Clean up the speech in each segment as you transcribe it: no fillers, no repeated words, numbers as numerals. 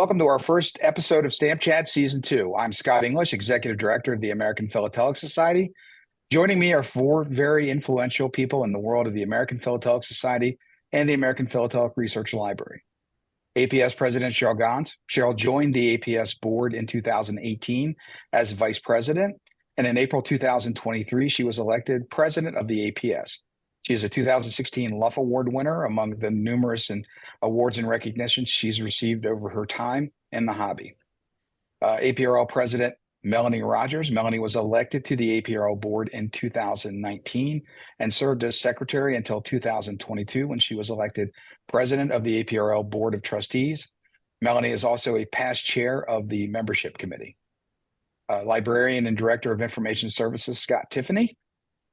Welcome to our first episode of Stamp Chat Season 2. I'm Scott English, Executive Director of the American Philatelic Society. Joining me are four very influential people in the world of the American Philatelic Society and the American Philatelic Research Library. APS President Cheryl Ganz. Cheryl joined the APS board in 2018 as Vice President, and in April 2023, she was elected President of the APS. She is a 2016 Luff Award winner among the numerous awards and recognitions she's received over her time in the hobby. APRL President Melanie Rogers. Melanie was elected to the APRL board in 2019 and served as secretary until 2022 when she was elected president of the APRL Board of Trustees. Melanie is also a past chair of the membership committee. Librarian and Director of Information Services, Scott Tiffney.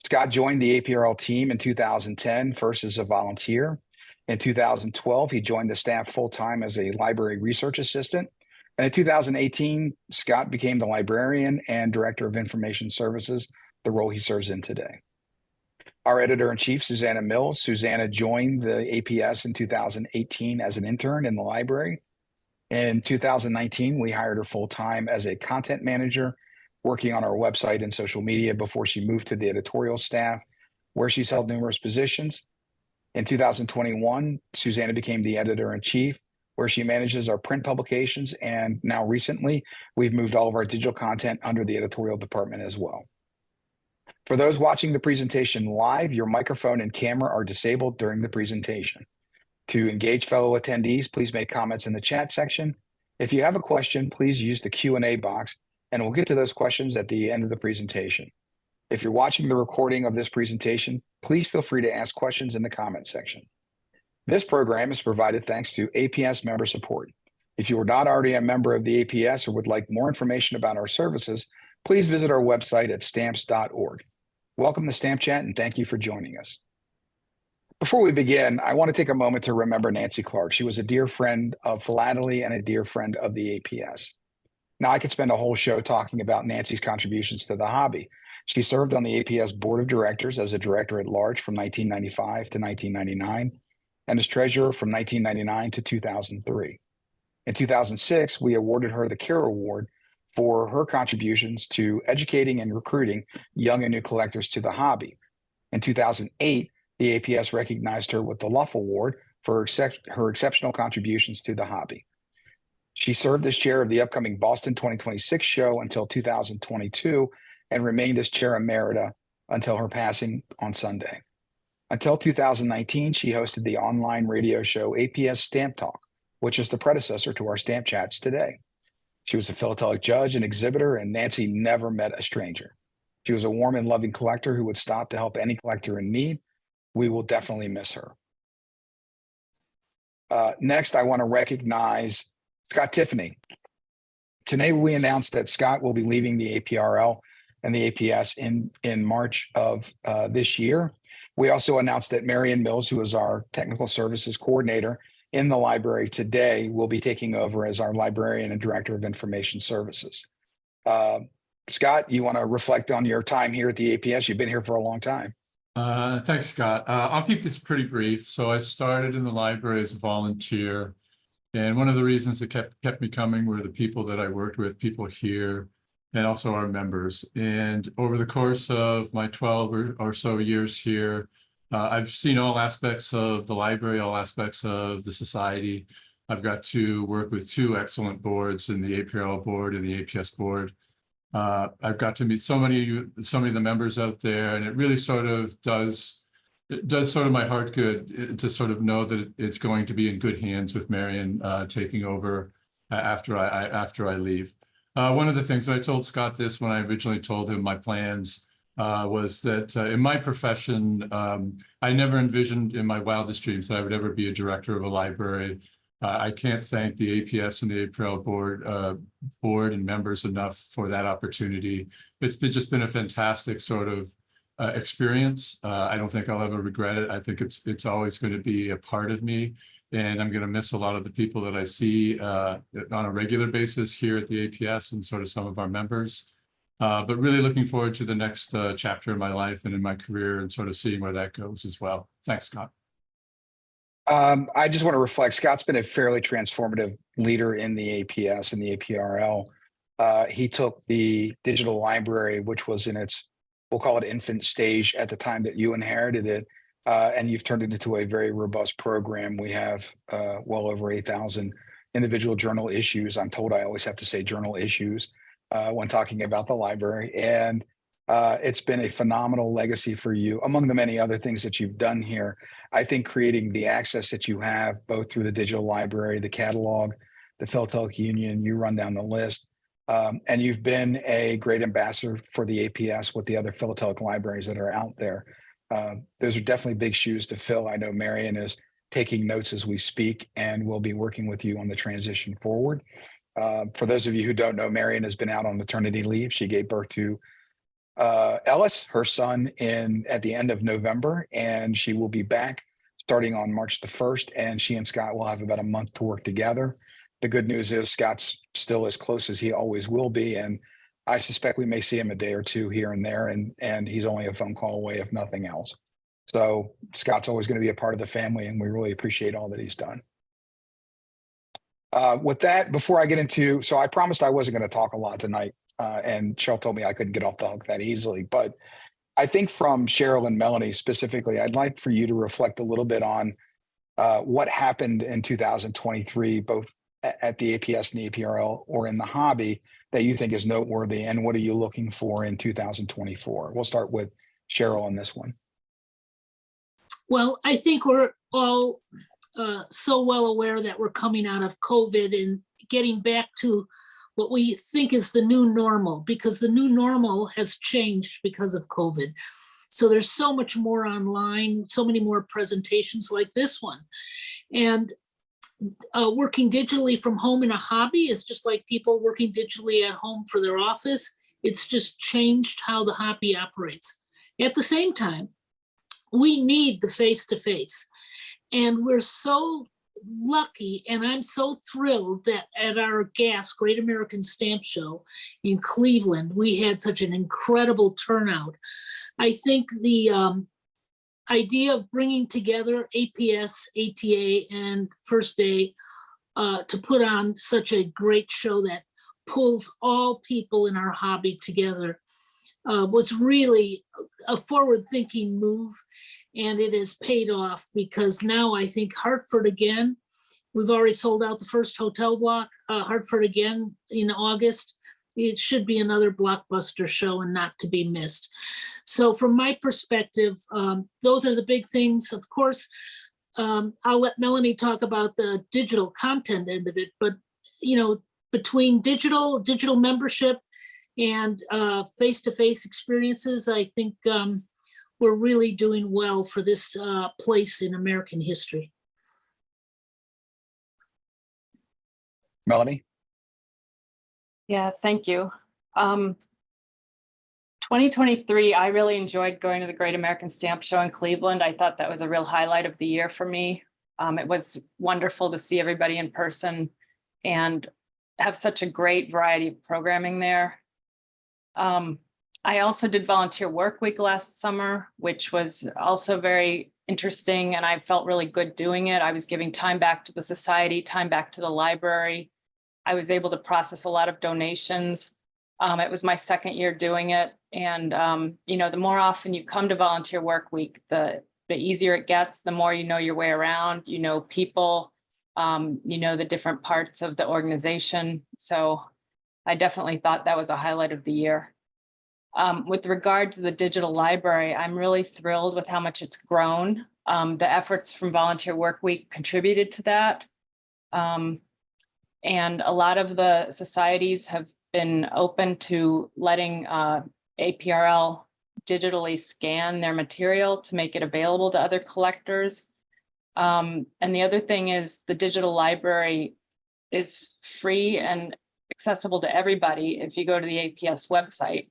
Scott joined the APRL team in 2010, first as a volunteer. In 2012, he joined the staff full-time as a library research assistant. And in 2018, Scott became the Librarian and Director of Information Services, the role he serves in today. Our Editor-in-Chief, Susanna Mills. Susanna joined the APS in 2018 as an intern in the library. In 2019, we hired her full-time as a content manager, working on our website and social media before she moved to the editorial staff, where she's held numerous positions. In 2021, Susanna became the editor-in-chief, where she manages our print publications, and now recently, we've moved all of our digital content under the editorial department as well. For those watching the presentation live, your microphone and camera are disabled during the presentation. To engage fellow attendees, please make comments in the chat section. If you have a question, please use the Q&A box, and we'll get to those questions at the end of the presentation. If you're watching the recording of this presentation, please feel free to ask questions in the comment section. This program is provided thanks to APS member support. If you are not already a member of the APS or would like more information about our services, please visit our website at stamps.org. Welcome to Stamp Chat, and thank you for joining us. Before we begin, I want to take a moment to remember Nancy Clark. She was a dear friend of philately and a dear friend of the APS. Now, I could spend a whole show talking about Nancy's contributions to the hobby. She served on the APS Board of Directors as a director at large from 1995 to 1999, and as treasurer from 1999 to 2003. In 2006, we awarded her the Cheryl Award for her contributions to educating and recruiting young and new collectors to the hobby. In 2008, the APS recognized her with the Luff Award for her exceptional contributions to the hobby. She served as chair of the upcoming Boston 2026 show until 2022 and remained as chair emerita until her passing on Sunday. Until 2019, she hosted the online radio show APS Stamp Talk, which is the predecessor to our Stamp Chats today. She was a philatelic judge and exhibitor, and Nancy never met a stranger. She was a warm and loving collector who would stop to help any collector in need. We will definitely miss her. Next, I want to recognize Scott Tiffney. Today, we announced that Scott will be leaving the APRL and the APS in March of this year. We also announced that Marion Mills, who is our technical services coordinator in the library today, will be taking over as our librarian and director of information services. Scott, you want to reflect on your time here at the APS? You've been here for a long time. Thanks, Scott. I'll keep this pretty brief. So I started in the library as a volunteer. And one of the reasons that kept me coming were the people that I worked with, people here, and also our members. And over the course of my 12 or so years here, I've seen all aspects of the library, all aspects of the society. I've got to work with two excellent boards in the APRL board and the APS board. I've got to meet so many of the members out there, and it really sort of does sort of my heart good to sort of know that it's going to be in good hands with Marion taking over after I leave. One of the things I told Scott this when I originally told him my plans was that in my profession, I never envisioned in my wildest dreams that I would ever be a director of a library. I can't thank the APS and the APRL board and members enough for that opportunity. It's just been a fantastic sort of experience. I don't think I'll ever regret it. I think it's always going to be a part of me, and I'm going to miss a lot of the people that I see on a regular basis here at the APS and sort of some of our members. But really looking forward to the next chapter in my life and in my career and sort of seeing where that goes as well. Thanks, Scott. I just want to reflect, Scott's been a fairly transformative leader in the APS and the APRL. He took the digital library, which was in its, we'll call it infant stage at the time that you inherited it, and you've turned it into a very robust program. We have well over 8,000 individual journal issues. I'm told I always have to say journal issues when talking about the library. And it's been a phenomenal legacy for you. Among the many other things that you've done here, I think creating the access that you have, both through the digital library, the catalog, the Philatelic Union, you run down the list. And you've been a great ambassador for the APS with the other philatelic libraries that are out there. Those are definitely big shoes to fill. I know Marion is taking notes as we speak, and we'll be working with you on the transition forward. For those of you who don't know, Marion has been out on maternity leave. She gave birth to Ellis, her son, at the end of November, and she will be back starting on March the 1st, and she and Scott will have about a month to work together. The good news is Scott's still as close as he always will be, and I suspect we may see him a day or two here and there, and he's only a phone call away if nothing else. So Scott's always going to be a part of the family, and we really appreciate all that he's done. With that, before I get into, so I promised I wasn't going to talk a lot tonight, and Cheryl told me I couldn't get off the hook that easily, but I think from Cheryl and Melanie specifically, I'd like for you to reflect a little bit on what happened in 2023, both at the APS and the APRL or in the hobby, that you think is noteworthy, and what are you looking for in 2024? We'll start with Cheryl on this one. Well, I think we're all so well aware that we're coming out of COVID and getting back to what we think is the new normal, because the new normal has changed because of COVID. So there's so much more online, so many more presentations like this one. And working digitally from home in a hobby is just like people working digitally at home for their office. It's just changed how the hobby operates. At the same time, we need the face-to-face. And we're so lucky, and I'm so thrilled that at our GAS, Great American Stamp Show in Cleveland, we had such an incredible turnout. I think the idea of bringing together APS, ATA, and First Day to put on such a great show that pulls all people in our hobby together was really a forward-thinking move, and it has paid off, because now I think Hartford again, we've already sold out the first hotel block, Hartford again in August. It should be another blockbuster show and not to be missed. So from my perspective, those are the big things. Of course, I'll let Melanie talk about the digital content end of it, but between digital membership and face-to-face experiences, I think we're really doing well for this place in American history. Melanie? Yeah, thank you. 2023, I really enjoyed going to the Great American Stamp Show in Cleveland. I thought that was a real highlight of the year for me. It was wonderful to see everybody in person and have such a great variety of programming there. I also did volunteer work week last summer, which was also very interesting, and I felt really good doing it. I was giving time back to the society, time back to the library. I was able to process a lot of donations. It was my second year doing it. And, the more often you come to volunteer work week, the easier it gets, the more you know your way around, people, the different parts of the organization. So I definitely thought that was a highlight of the year. With regard to the digital library, I'm really thrilled with how much it's grown. The efforts from Volunteer Work Week contributed to that. And a lot of the societies have been open to letting APRL digitally scan their material to make it available to other collectors. And the other thing is the digital library is free and accessible to everybody if you go to the APS website.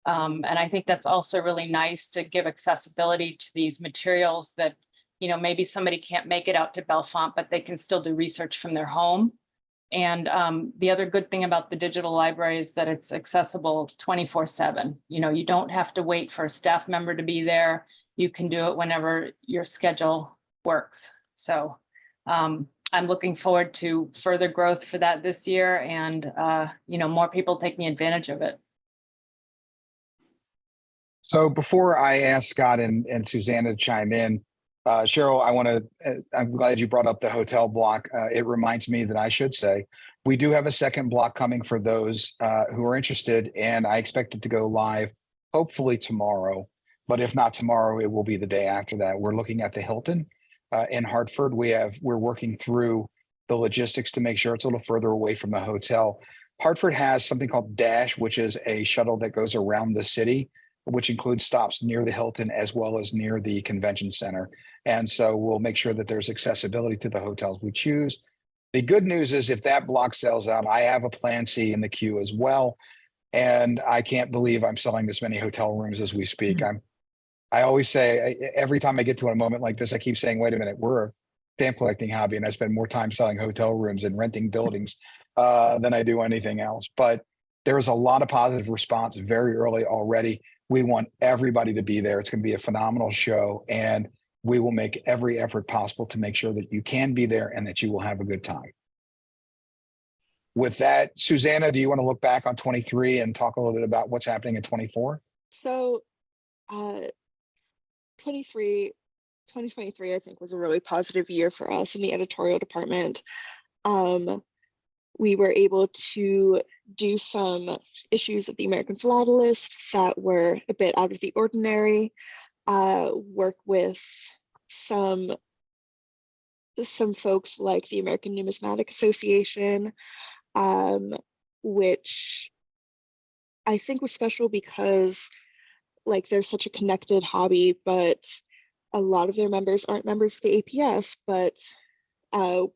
And I think that's also really nice to give accessibility to these materials that, maybe somebody can't make it out to Bellefonte, but they can still do research from their home. And the other good thing about the digital library is that it's accessible 24/7. You don't have to wait for a staff member to be there. You can do it whenever your schedule works. So I'm looking forward to further growth for that this year, and more people taking advantage of it. So before I ask Scott and Susanna to chime in, Cheryl, I'm glad you brought up the hotel block. It reminds me that I should say, we do have a second block coming for those who are interested, and I expect it to go live hopefully tomorrow. But if not tomorrow, it will be the day after that. We're looking at the Hilton in Hartford. We're working through the logistics to make sure it's a little further away from the hotel. Hartford has something called Dash, which is a shuttle that goes around the city, which includes stops near the Hilton as well as near the convention center. And so we'll make sure that there's accessibility to the hotels we choose. The good news is if that block sells out, I have a plan C in the queue as well. And I can't believe I'm selling this many hotel rooms as we speak. I always say, every time I get to a moment like this, I keep saying, wait a minute, we're a stamp collecting hobby, and I spend more time selling hotel rooms and renting buildings than I do anything else. But there is a lot of positive response very early already. We want everybody to be there. It's going to be a phenomenal show, and we will make every effort possible to make sure that you can be there and that you will have a good time. With that, Susanna, do you want to look back on 23 and talk a little bit about what's happening in 24? So 2023, I think, was a really positive year for us in the editorial department. We were able to do some issues of the American Philatelist that were a bit out of the ordinary, work with some folks like the American Numismatic Association, which I think was special because they're such a connected hobby, but a lot of their members aren't members of the APS, but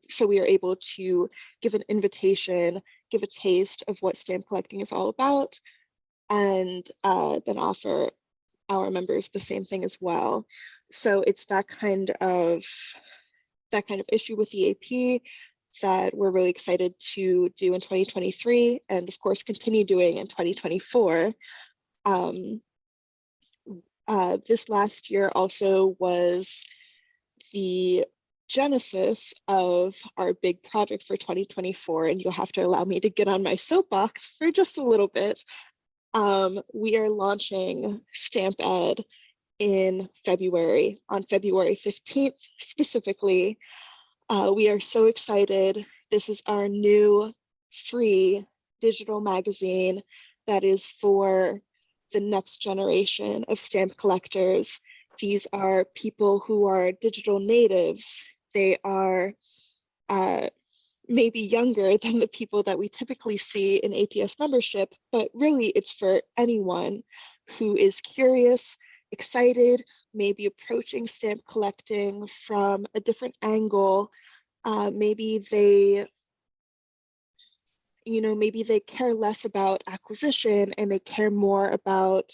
so we are able to give an invitation, give a taste of what stamp collecting is all about, and then offer our members the same thing as well. So it's that kind of issue with the AP that we're really excited to do in 2023, and of course continue doing in 2024. This last year also was the genesis of our big project for 2024, and you'll have to allow me to get on my soapbox for just a little bit. We are launching Stamp Ed in February, on February 15th specifically. We are so excited. This is our new free digital magazine that is for the next generation of stamp collectors. These are people who are digital natives. They are maybe younger than the people that we typically see in APS membership, but really it's for anyone who is curious, excited, maybe approaching stamp collecting from a different angle. Maybe they care less about acquisition and they care more about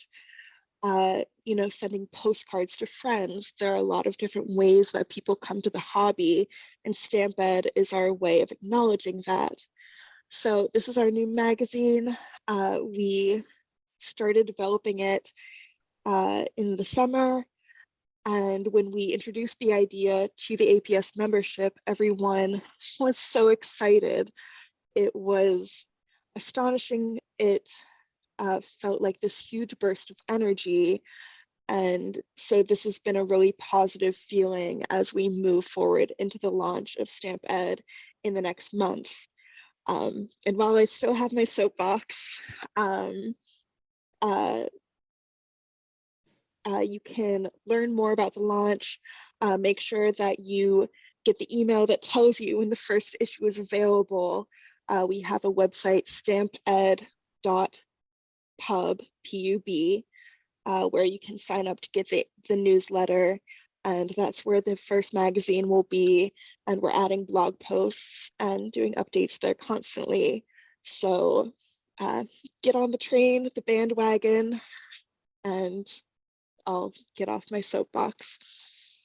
sending postcards to friends. There are a lot of different ways that people come to the hobby, and Stamp Ed is our way of acknowledging that. So this is our new magazine. We started developing it in the summer, and when we introduced the idea to the APS membership, everyone was so excited. It was astonishing. It felt like this huge burst of energy. And so this has been a really positive feeling as we move forward into the launch of Stamp Ed in the next month. And while I still have my soapbox, you can learn more about the launch. Make sure that you get the email that tells you when the first issue is available. We have a website, stamped.pub, P-U-B, where you can sign up to get the newsletter, and that's where the first magazine will be, and we're adding blog posts and doing updates there constantly. So get on the train, the bandwagon, and I'll get off my soapbox.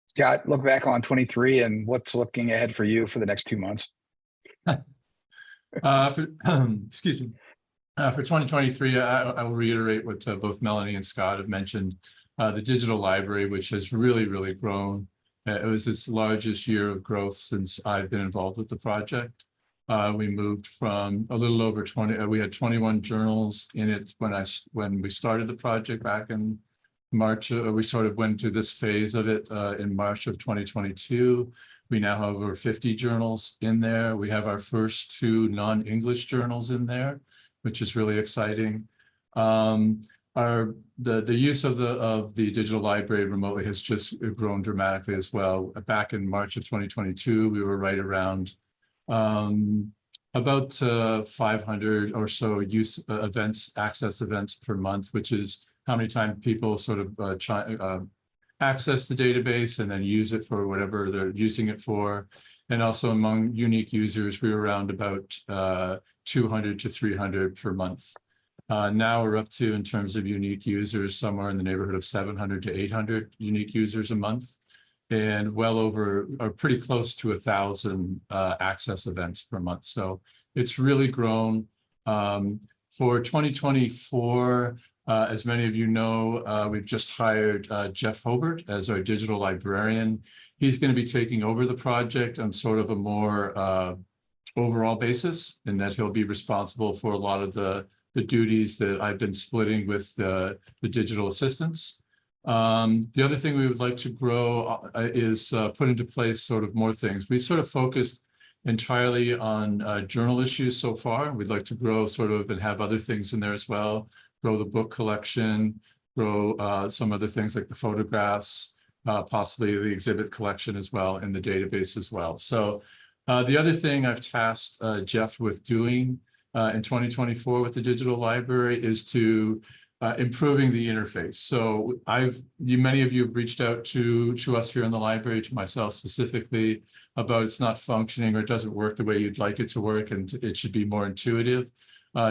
Scott, look back on 23 and what's looking ahead for you for the next 2 months. Excuse me. For 2023, I will reiterate what both Melanie and Scott have mentioned. the digital library, which has really grown. It was its largest year of growth since I've been involved with the project. We moved from a little over 20, we had 21 journals in it when we started the project back in March. We sort of went to this phase of it in March of 2022. We now have over 50 journals in there. We have our first 2 non-English journals in there, which is really exciting. The use of the digital library remotely has just grown dramatically as well. Back in March of 2022, we were right around about 500 or so access events per month, which is how many times people sort of access the database and then use it for whatever they're using it for. And also among unique users, we were around about 200 to 300 per month. Now we're up to, in terms of unique users, somewhere in the neighborhood of 700 to 800 unique users a month, and well over, or pretty close to 1,000 access events per month. So it's really grown. For 2024, as many of you know, we've just hired Jeff Hobart as our digital librarian. He's going to be taking over the project on sort of a more overall basis, in that he'll be responsible for a lot of the duties that I've been splitting with the digital assistants. The other thing we would like to grow is put into place sort of more things. We sort of focused entirely on journal issues so far. We'd like to grow sort of and have other things in there as well. Grow the book collection, grow some other things like the photographs, possibly the exhibit collection as well in the database as well. So the other thing I've tasked Jeff with doing in 2024 with the digital library is to improving the interface. So many of you have reached out to us here in the library, to myself specifically, about it's not functioning or it doesn't work the way you'd like it to work, and it should be more intuitive.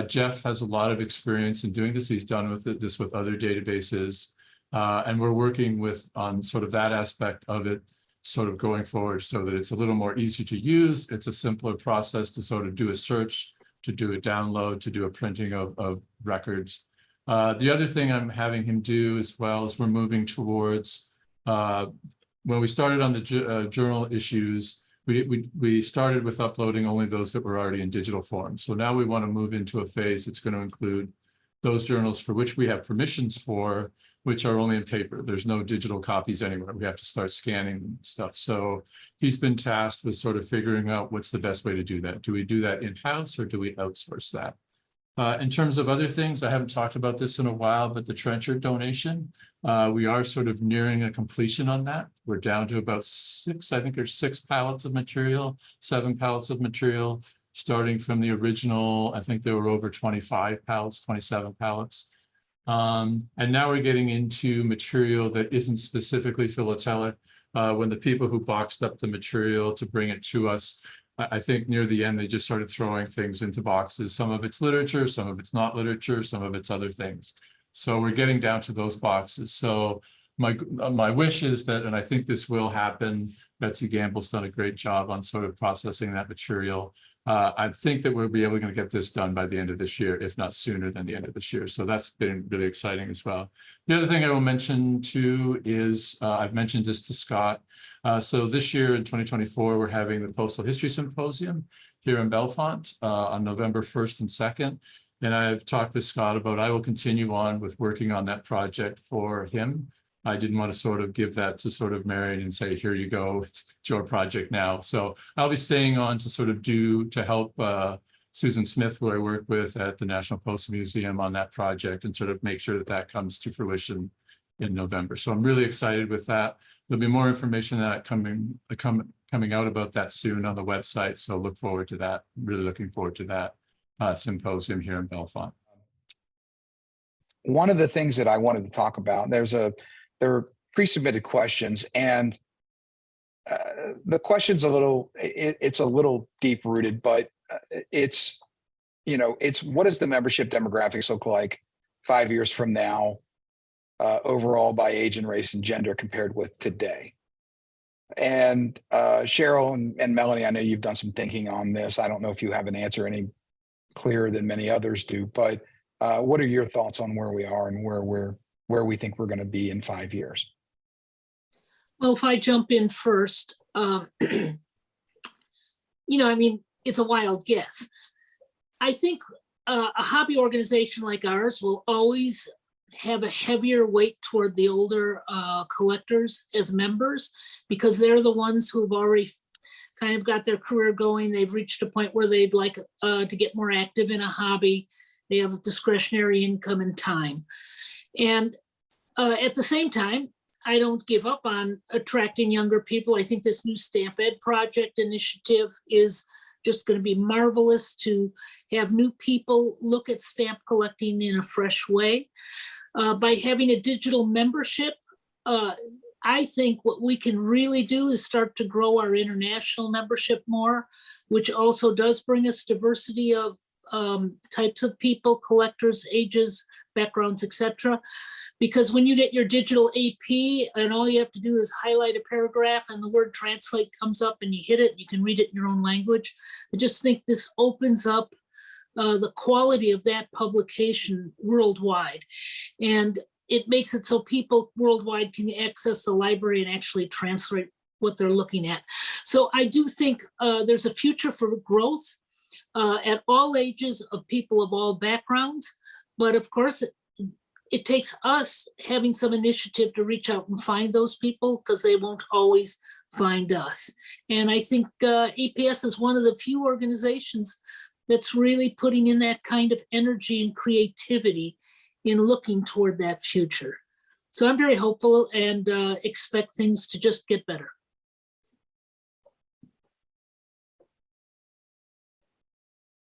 Jeff has a lot of experience in doing this. He's done this with other databases, and we're working on sort of that aspect of it, sort of going forward, so that it's a little more easy to use. It's a simpler process to sort of do a search, to do a download, to do a printing of records. The other thing I'm having him do as well is we're moving towards, when we started on the journal issues, we started with uploading only those that were already in digital form. So now we want to move into a phase that's going to include those journals for which we have permissions for, which are only in paper. There's no digital copies anywhere. We have to start scanning stuff. So he's been tasked with sort of figuring out what's the best way to do that. Do we do that in-house or do we outsource that? In terms of other things, I haven't talked about this in a while, but the trencher donation, we are sort of nearing a completion on that. We're down to about 6 pallets of material, 7 pallets of material, starting from the original. I think there were over 25 pallets, 27 pallets. And now we're getting into material that isn't specifically philatelic. When the people who boxed up the material to bring it to us, I think near the end, they just started throwing things into boxes. Some of it's literature, some of it's not literature, some of it's other things. So we're getting down to those boxes. So my wish is that, and I think this will happen, Betsy Gamble's done a great job on sort of processing that material. I think that we'll be able to get this done by the end of this year, if not sooner than the end of this year. So that's been really exciting as well. The other thing I will mention too is, I've mentioned this to Scott. So this year in 2024, we're having the Postal History Symposium here in Bellefonte on November 1st and 2nd. And I've talked with Scott about, I will continue on with working on that project for him. I didn't want to sort of give that to sort of Marion and say, here you go, it's your project now. So I'll be staying on to sort of to help Susan Smith, who I work with at the National Postal Museum on that project, and sort of make sure that that comes to fruition in November. So I'm really excited with that. There'll be more information that coming out about that soon on the website. So look forward to that. Really looking forward to that symposium here in Bellefonte. One of the things that I wanted to talk about, there are pre-submitted questions, and the question's it's a little deep rooted, but it's what does the membership demographics look like 5 years from now, overall by age and race and gender compared with today? And Cheryl and Melanie, I know you've done some thinking on this. I don't know if you have an answer any clearer than many others do, but what are your thoughts on where we are and where we're where we think we're going to be in 5 years. Well, if I jump in first, you know, I mean, it's a wild guess. I think a hobby organization like ours will always have a heavier weight toward the older collectors as members, because they're the ones who've already kind of got their career going. They've reached a point where they'd like to get more active in a hobby. They have discretionary income and time. And at the same time, I don't give up on attracting younger people. I think this new Stamp Ed project initiative is just going to be marvelous to have new people look at stamp collecting in a fresh way. By having a digital membership, I think what we can really do is start to grow our international membership more, which also does bring us diversity of types of people, collectors, ages, backgrounds, etc. Because when you get your digital AP and all you have to do is highlight a paragraph and the word translate comes up and you hit it, you can read it in your own language. I just think this opens up the quality of that publication worldwide. And it makes it so people worldwide can access the library and actually translate what they're looking at. So I do think there's a future for growth at all ages of people of all backgrounds. But of course, it takes us having some initiative to reach out and find those people, because they won't always find us. And I think APS is one of the few organizations that's really putting in that kind of energy and creativity in looking toward that future. So I'm very hopeful and expect things to just get better.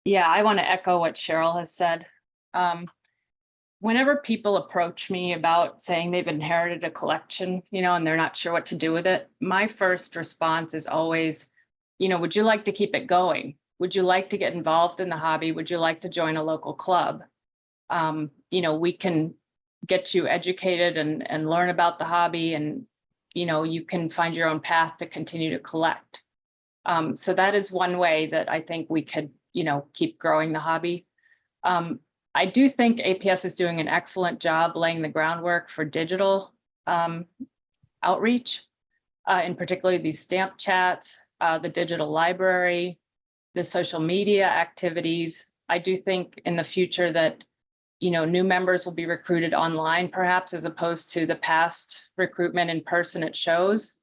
Yeah, I want to echo what Cheryl has said. Whenever people approach me about saying they've inherited a collection, you know, and they're not sure what to do with it, my first response is always, you know, would you like to keep it going? Would you like to get involved in the hobby? Would you like to join a local club? You know, we can get you educated and learn about the hobby, and, you know, you can find your own path to continue to collect. So that is one way that I think we could, you know, keep growing the hobby. I do think APS is doing an excellent job laying the groundwork for digital outreach, in particular these stamp chats, the digital library, the social media activities. I do think in the future that, you know, new members will be recruited online, perhaps, as opposed to the past recruitment in person at shows.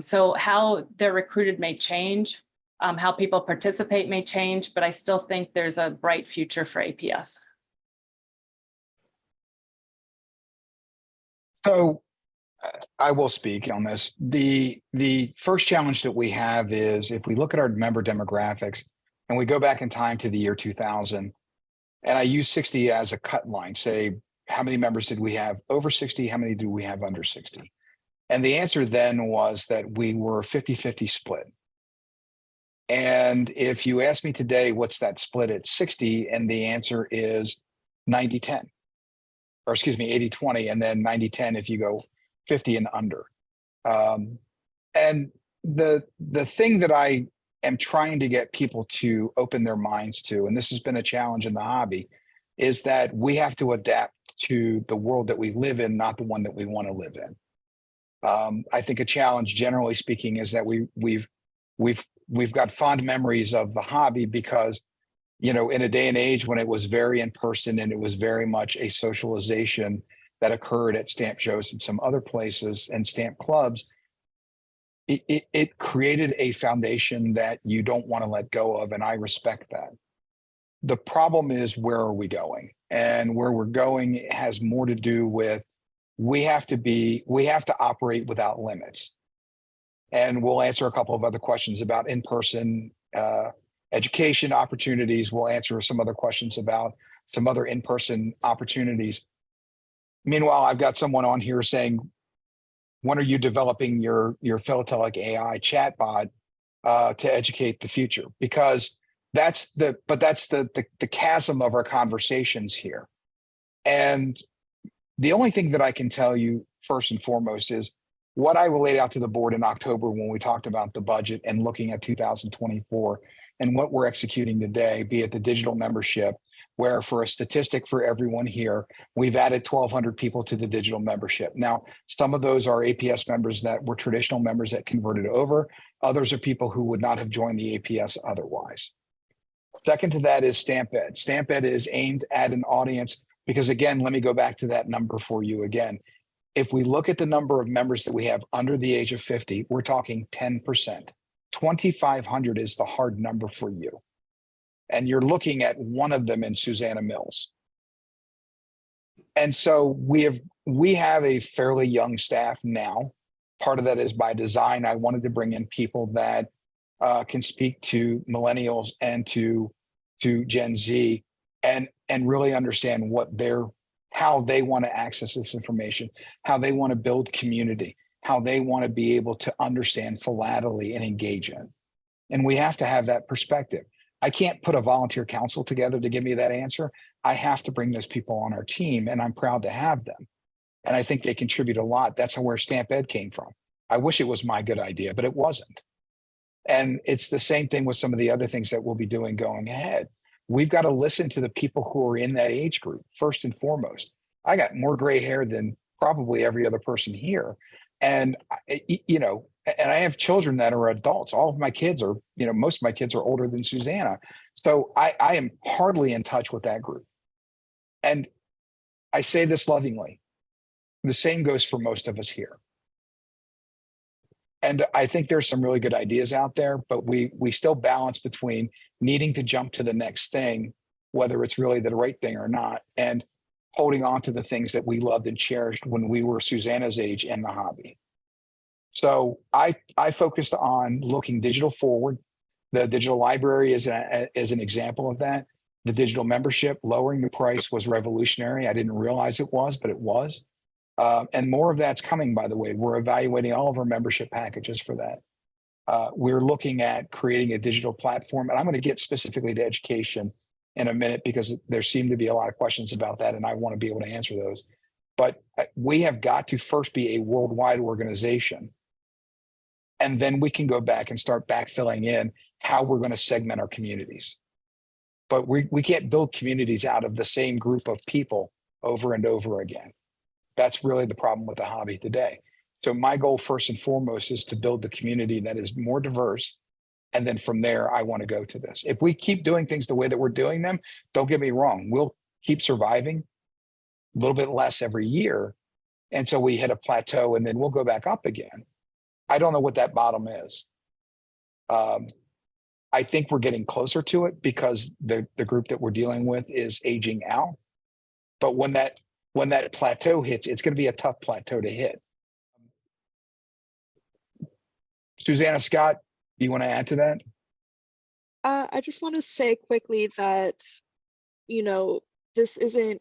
So how they're recruited may change. How people participate may change, but I still think there's a bright future for APS. So I will speak on this. The first challenge that we have is, if we look at our member demographics and we go back in time to the year 2000, and I use 60 as a cut line, say, how many members did we have over 60? How many do we have under 60? And the answer then was that we were 50-50 split. And if you ask me today, what's that split at 60? And the answer is 90-10, or excuse me, 80-20, and then 90-10 if you go 50 and under. And the thing that I am trying to get people to open their minds to, and this has been a challenge in the hobby, is that we have to adapt to the world that we live in, not the one that we want to live in. I think a challenge, generally speaking, is that we've got fond memories of the hobby because, you know, in a day and age when it was very in person and it was very much a socialization that occurred at stamp shows and some other places and stamp clubs, it created a foundation that you don't want to let go of, and I respect that. The problem is, where are we going? And where we're going has more to do with we have to operate without limits. And we'll answer a couple of other questions about in-person education opportunities. We'll answer some other questions about some other in-person opportunities. Meanwhile, I've got someone on here saying, when are you developing your philatelic AI chatbot to educate the future? Because that's the chasm of our conversations here. And the only thing that I can tell you first and foremost is what I laid out to the board in October when we talked about the budget and looking at 2024 and what we're executing today, be it the digital membership, where for a statistic for everyone here, we've added 1,200 people to the digital membership. Now, some of those are APS members that were traditional members that converted over. Others are people who would not have joined the APS otherwise. Second to that is StampEd. StampEd is aimed at an audience because, again, let me go back to that number for you again. If we look at the number of members that we have under the age of 50, we're talking 10%. 2,500 is the hard number for you. And you're looking at one of them in Susanna Mills. And so we have a fairly young staff now. Part of that is by design. I wanted to bring in people that can speak to millennials and to Gen Z and really understand how they want to access this information, how they want to build community, how they want to be able to understand philately and engage in. And we have to have that perspective. I can't put a volunteer council together to give me that answer. I have to bring those people on our team, and I'm proud to have them. And I think they contribute a lot. That's where StampEd came from. I wish it was my good idea, but it wasn't. And it's the same thing with some of the other things that we'll be doing going ahead. We've got to listen to the people who are in that age group, first and foremost. I got more gray hair than probably every other person here. And, and I have children that are adults. All of my kids are, most of my kids are older than Susanna. So I am hardly in touch with that group. And I say this lovingly. The same goes for most of us here. And I think there's some really good ideas out there, but we still balance between needing to jump to the next thing, whether it's really the right thing or not, and holding on to the things that we loved and cherished when we were Susanna's age in the hobby. So I focused on looking digital forward. The digital library is an example of that. The digital membership, lowering the price was revolutionary. I didn't realize it was, but it was. And more of that's coming, by the way. We're evaluating all of our membership packages for that. We're looking at creating a digital platform, and I'm going to get specifically to education in a minute because there seem to be a lot of questions about that, and I want to be able to answer those. But we have got to first be a worldwide organization, and then we can go back and start backfilling in how we're going to segment our communities. But we can't build communities out of the same group of people over and over again. That's really the problem with the hobby today. So my goal first and foremost is to build the community that is more diverse. And then from there, I want to go to this. If we keep doing things the way that we're doing them, don't get me wrong, we'll keep surviving a little bit less every year until we hit a plateau, and then we'll go back up again. I don't know what that bottom is. I think we're getting closer to it because the group that we're dealing with is aging out. But when that plateau hits, it's going to be a tough plateau to hit. Susanna, Scott, do you want to add to that? I just want to say quickly that, this isn't,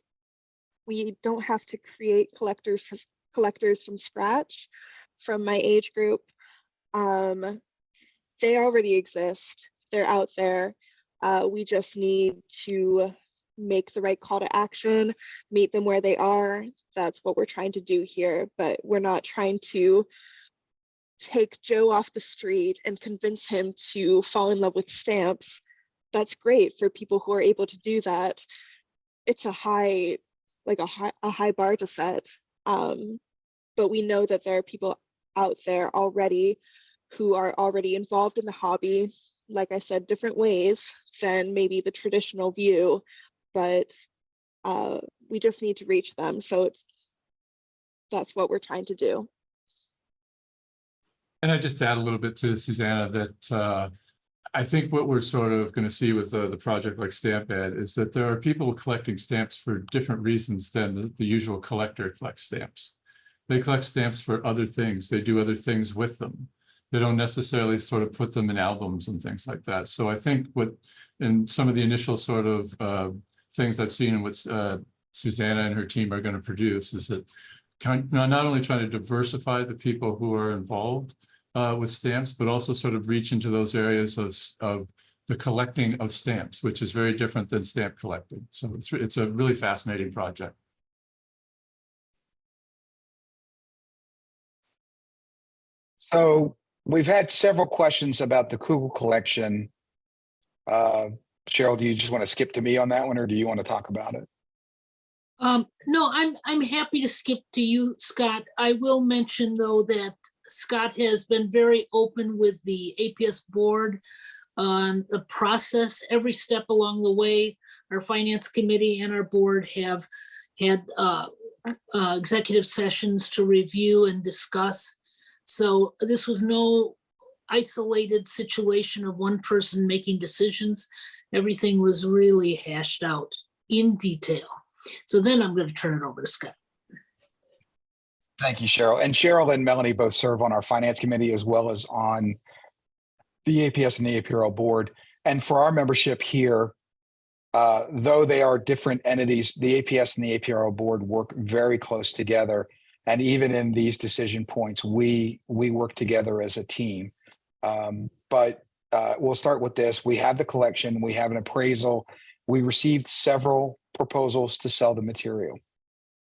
we don't have to create collectors from scratch from my age group. They already exist. They're out there. We just need to make the right call to action, meet them where they are. That's what we're trying to do here, but we're not trying to take Joe off the street and convince him to fall in love with stamps. That's great for people who are able to do that. It's a high bar to set. But we know that there are people out there already who are already involved in the hobby, like I said, different ways than maybe the traditional view, but we just need to reach them. So that's what we're trying to do. And I just add a little bit to Susanna that I think what we're sort of going to see with the project like StampEd is that there are people collecting stamps for different reasons than the usual collector collects stamps. They collect stamps for other things. They do other things with them. They don't necessarily sort of put them in albums and things like that. So I think in some of the initial sort of things I've seen and what Susanna and her team are going to produce is that not only trying to diversify the people who are involved with stamps, but also sort of reach into those areas of the collecting of stamps, which is very different than stamp collecting. So it's a really fascinating project. So we've had several questions about the Kugel collection Cheryl, do you just want to skip to me on that one, or do you want to talk about it? No, I'm happy to skip to you, Scott. I will mention, though, that Scott has been very open with the APS board on the process every step along the way. Our finance committee and our board have had executive sessions to review and discuss. So this was no isolated situation of one person making decisions. Everything was really hashed out in detail. So then I'm going to turn it over to Scott. Thank you, Cheryl. And Cheryl and Melanie both serve on our finance committee as well as on the APS and the APRL board. And for our membership here, though they are different entities, the APS and the APRL board work very close together. And even in these decision points, we work together as a team. But we'll start with this. We have the collection, we have an appraisal. We received several proposals to sell the material.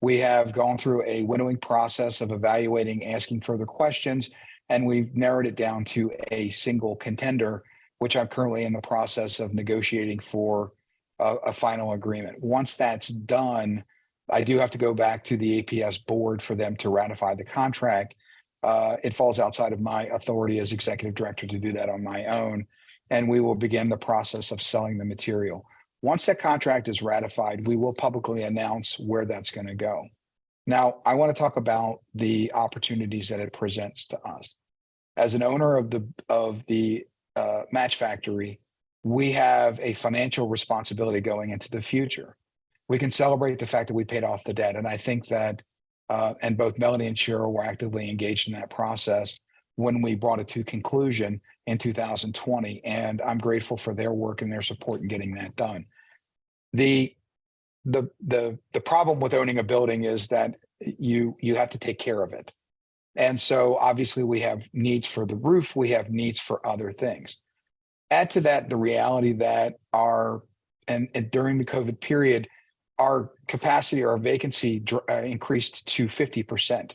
We have gone through a winnowing process of evaluating, asking further questions, and we've narrowed it down to a single contender, which I'm currently in the process of negotiating for a final agreement. Once that's done, I do have to go back to the APS board for them to ratify the contract. It falls outside of my authority as executive director to do that on my own, and we will begin the process of selling the material. Once that contract is ratified, we will publicly announce where that's going to go. Now, I want to talk about the opportunities that it presents to us. As an owner of the Match Factory, we have a financial responsibility going into the future. We can celebrate the fact that we paid off the debt, and I think that, and both Melanie and Cheryl were actively engaged in that process when we brought it to conclusion in 2020, and I'm grateful for their work and their support in getting that done. The problem with owning a building is that you have to take care of it. And so obviously we have needs for the roof, we have needs for other things. Add to that the reality that and during the COVID period, our capacity or our vacancy increased to 50%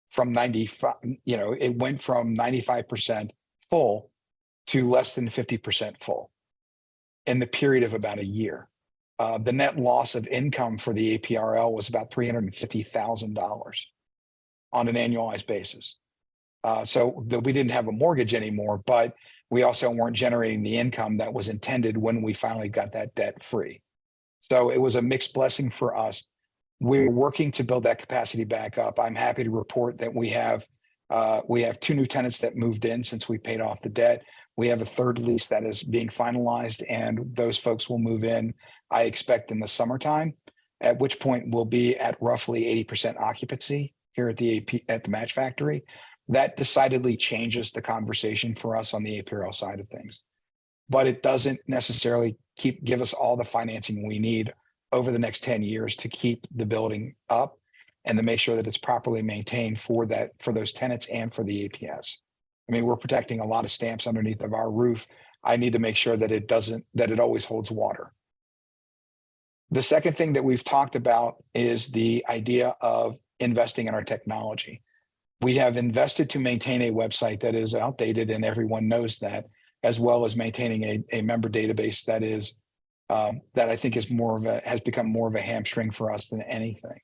from 95, it went from 95% full to less than 50% full in the period of about a year. The net loss of income for the APRL was about $350,000 on an annualized basis. So we didn't have a mortgage anymore, but we also weren't generating the income that was intended when we finally got that debt free. So it was a mixed blessing for us. We're working to build that capacity back up. I'm happy to report that we have 2 new tenants that moved in since we paid off the debt. We have a third lease that is being finalized, and those folks will move in, I expect, in the summertime, at which point we'll be at roughly 80% occupancy here at the Match Factory. That decidedly changes the conversation for us on the APRL side of things. But it doesn't necessarily give us all the financing we need over the next 10 years to keep the building up and to make sure that it's properly maintained for those tenants and for the APS. I mean, we're protecting a lot of stamps underneath of our roof. I need to make sure that it always holds water. The second thing that we've talked about is the idea of investing in our technology. We have invested to maintain a website that is outdated, and everyone knows that, as well as maintaining a member database that I think has become more of a hamstring for us than anything.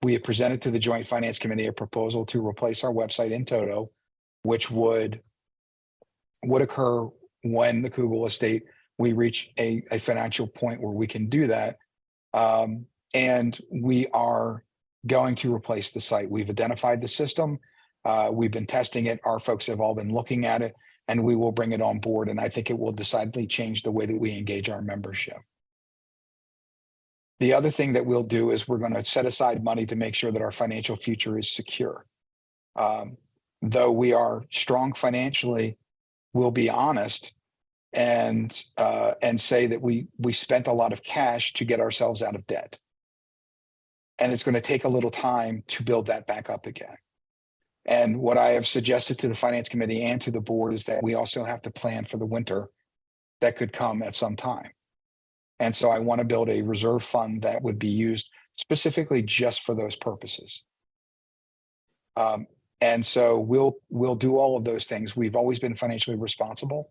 We have presented to the Joint Finance Committee a proposal to replace our website in toto, which would occur when the Kugel estate, we reach a financial point where we can do that. And we are going to replace the site. We've identified the system. We've been testing it. Our folks have all been looking at it, and we will bring it on board. And I think it will decidedly change the way that we engage our membership. The other thing that we'll do is we're going to set aside money to make sure that our financial future is secure. Though we are strong financially, we'll be honest and say that we spent a lot of cash to get ourselves out of debt. And it's going to take a little time to build that back up again. And what I have suggested to the Finance Committee and to the board is that we also have to plan for the winter that could come at some time. And so I want to build a reserve fund that would be used specifically just for those purposes. And so we'll do all of those things. We've always been financially responsible.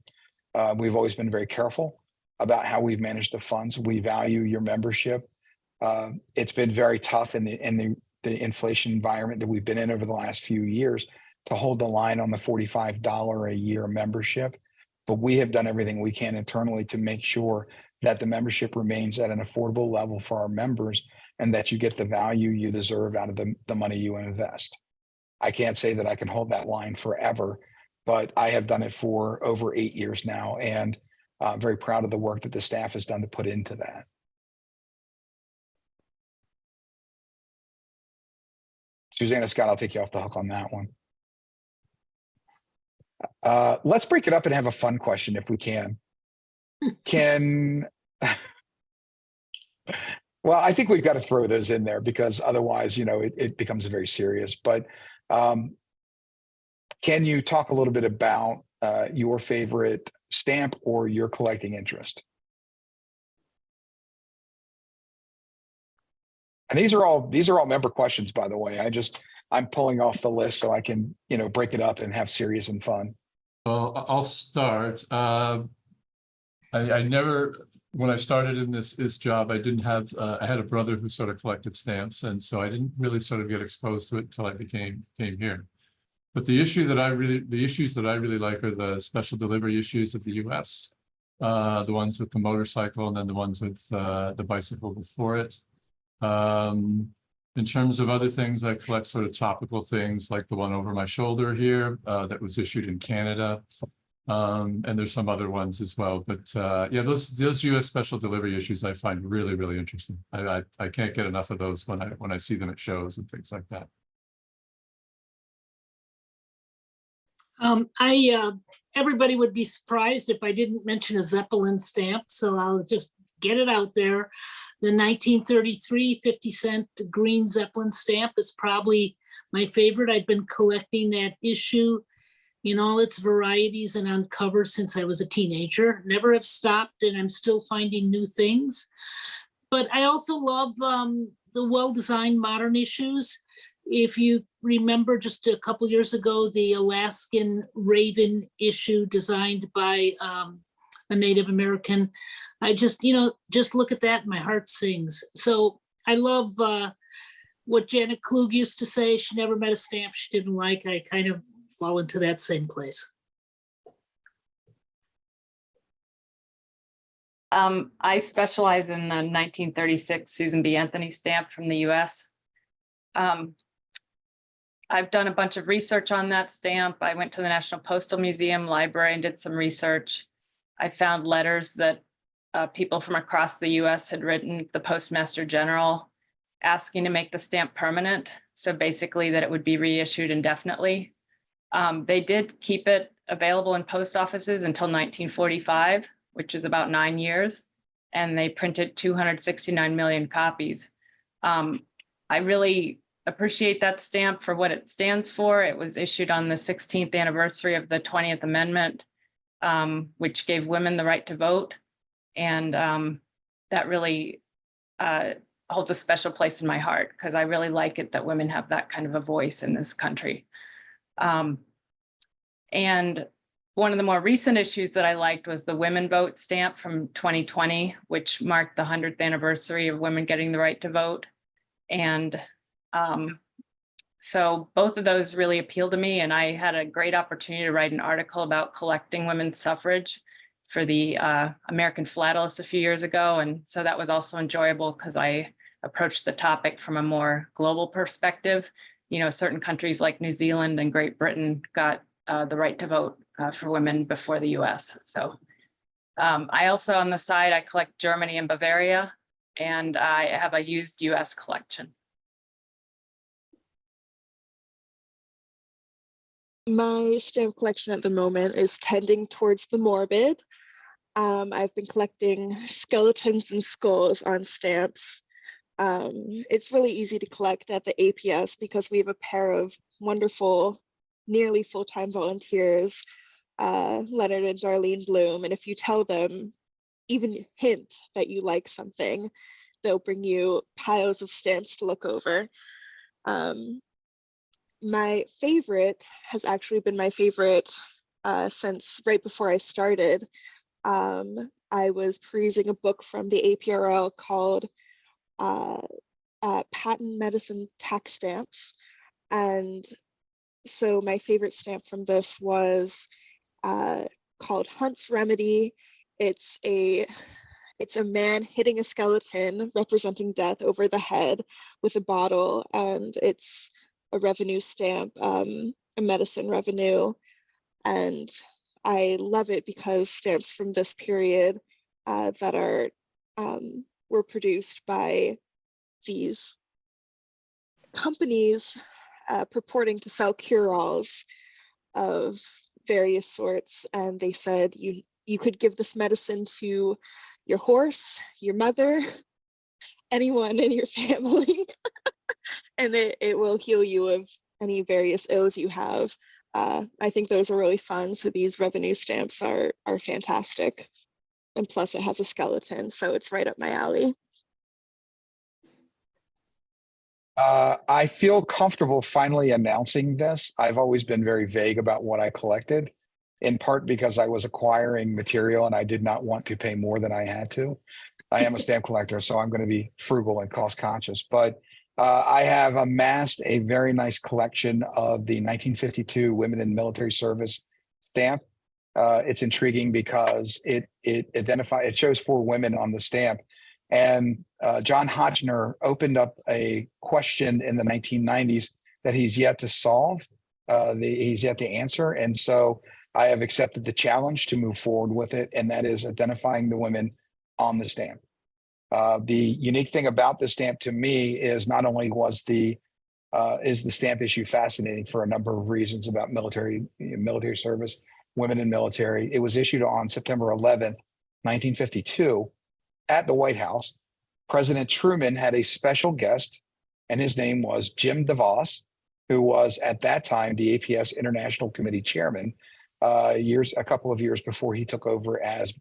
We've always been very careful. about how we've managed the funds. We value your membership. It's been very tough in the inflation environment that we've been in over the last few years to hold the line on the $45 a year membership. But we have done everything we can internally to make sure that the membership remains at an affordable level for our members and that you get the value you deserve out of the money you invest. I can't say that I can hold that line forever, but I have done it for over 8 years now, and I'm very proud of the work that the staff has done to put into that. Susanna, Scott, I'll take you off the hook on that one. Let's break it up and have a fun question if we can. Well, I think we've got to throw those in there because otherwise, it becomes very serious. But can you talk a little bit about your favorite stamp or your collecting interest? And these are all member questions, by the way. I'm pulling off the list so I can, break it up and have serious and fun. Well, I'll start. I never, when I started in this job, I didn't have, I had a brother who sort of collected stamps. And so I didn't really sort of get exposed to it until I came here. But the issues that I really like are the special delivery issues of the US, the ones with the motorcycle and then the ones with the bicycle before it. In terms of other things, I collect sort of topical things like the one over my shoulder here that was issued in Canada. And there's some other ones as well. But yeah, those US special delivery issues I find really, really interesting. I can't get enough of those when I see them at shows and things like that. Everybody would be surprised if I didn't mention a Zeppelin stamp, so I'll just get it out there. The 1933 50-cent green Zeppelin stamp is probably my favorite. I've been collecting that issue in all its varieties and on cover since I was a teenager. Never have stopped, and I'm still finding new things. But I also love the well-designed modern issues. If you remember just a couple years ago, the Alaskan Raven issue designed by a Native American, I just look at that and my heart sings. So I love what Janet Klug used to say, she never met a stamp she didn't like. I kind of fall into that same place. I specialize in the 1936 Susan B. Anthony stamp from the US. I've done a bunch of research on that stamp. I went to the National Postal Museum library and did some research. I found letters that people from across the US had written the Postmaster General asking to make the stamp permanent. So basically that it would be reissued indefinitely. They did keep it available in post offices until 1945, which is about 9 years, and they printed 269 million copies. I really appreciate that stamp for what it stands for. It was issued on the 16th anniversary of the 20th Amendment, which gave women the right to vote. And that really holds a special place in my heart because I really like it that women have that kind of a voice in this country. And one of the more recent issues that I liked was the Women Vote stamp from 2020, which marked the 100th anniversary of women getting the right to vote. And so both of those really appeal to me, and I had a great opportunity to write an article about collecting women's suffrage for the American Philatelist a few years ago, and so that was also enjoyable because I approached the topic from a more global perspective. Certain countries like New Zealand and Great Britain got the right to vote for women before the US. So I also, on the side, I collect Germany and Bavaria, and I have a used US collection. My stamp collection at the moment is tending towards the morbid. I've been collecting skeletons and skulls on stamps. It's really easy to collect at the APS because we have a pair of wonderful, nearly full-time volunteers, Leonard and Darlene Bloom. And if you tell them, even hint that you like something, they'll bring you piles of stamps to look over. My favorite has actually been my favorite since right before I started. I was perusing a book from the APRL called Patent Medicine Tax Stamps. And so my favorite stamp from this was called Hunt's Remedy. It's a man hitting a skeleton representing death over the head with a bottle, and it's a revenue stamp, a medicine revenue. And I love it because stamps from this period that are were produced by these companies purporting to sell cure-alls of various sorts, and they said you could give this medicine to your horse, your mother, anyone in your family, and it will heal you of any various ills you have. I think those are really fun. So these revenue stamps are fantastic. And plus it has a skeleton, so it's right up my alley. I feel comfortable finally announcing this. I've always been very vague about what I collected, in part because I was acquiring material and I did not want to pay more than I had to. I am a stamp collector, so I'm going to be frugal and cost conscious, but I have amassed a very nice collection of the 1952 Women in Military Service stamp. It's intriguing because it shows 4 women on the stamp. And John Hodgner opened up a question in the 1990s that he's yet to solve. He's yet to answer. And so I have accepted the challenge to move forward with it. And that is identifying the women on the stamp. The unique thing about the stamp to me is not only is the stamp issue fascinating for a number of reasons about military service, women in military. It was issued on September 11th, 1952 at the White House. President Truman had a special guest, and his name was Jim DeVos, who was at that time the APS International Committee chairman, a couple of years before he took over as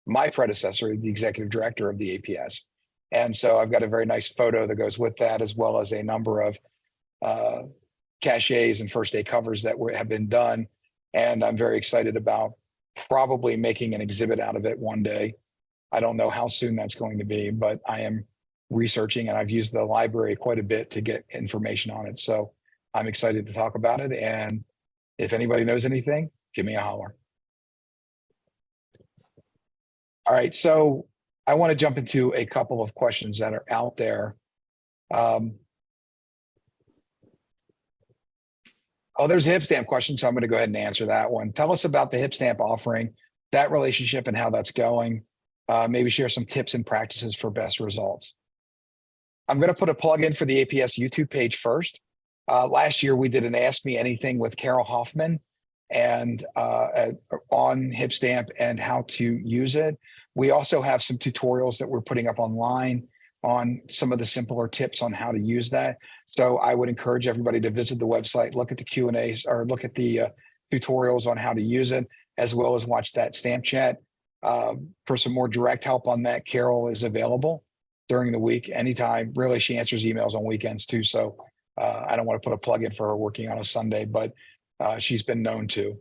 my predecessor, the executive director of the APS. And so I've got a very nice photo that goes with that, as well as a number of cachets and first day covers that have been done. And I'm very excited about probably making an exhibit out of it one day. I don't know how soon that's going to be, but I am researching, and I've used the library quite a bit to get information on it. So I'm excited to talk about it. And if anybody knows anything, give me a holler. All right, so I want to jump into a couple of questions that are out there. There's a hip stamp question, so I'm going to go ahead and answer that one. Tell us about the hip stamp offering, that relationship and how that's going. Maybe share some tips and practices for best results. I'm going to put a plug in for the APS YouTube page first. Last year, we did an Ask Me Anything with Carol Hoffman and on hip stamp and how to use it. We also have some tutorials that we're putting up online on some of the simpler tips on how to use that. So I would encourage everybody to visit the website, look at the Q&As, or look at the tutorials on how to use it, as well as watch that stamp chat. For some more direct help on that, Carol is available during the week, anytime. Really, she answers emails on weekends too. So I don't want to put a plug in for her working on a Sunday, but she's been known to.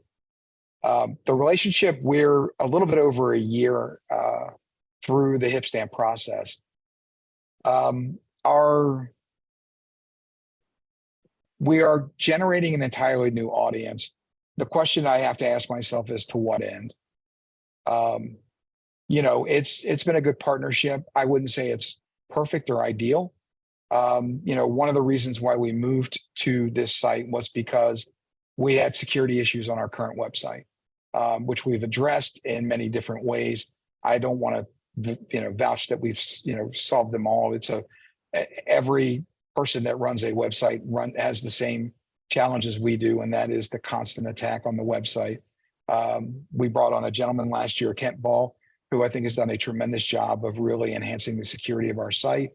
The relationship, we're a little bit over a year through the hip stamp process. We are generating an entirely new audience. The question I have to ask myself is, to what end? It's been a good partnership. I wouldn't say it's perfect or ideal. One of the reasons why we moved to this site was because we had security issues on our current website, which we've addressed in many different ways. I don't want to, vouch that we've, solved them all. Every person that runs a website has the same challenges we do, and that is the constant attack on the website. We brought on a gentleman last year, Kent Ball, who I think has done a tremendous job of really enhancing the security of our site,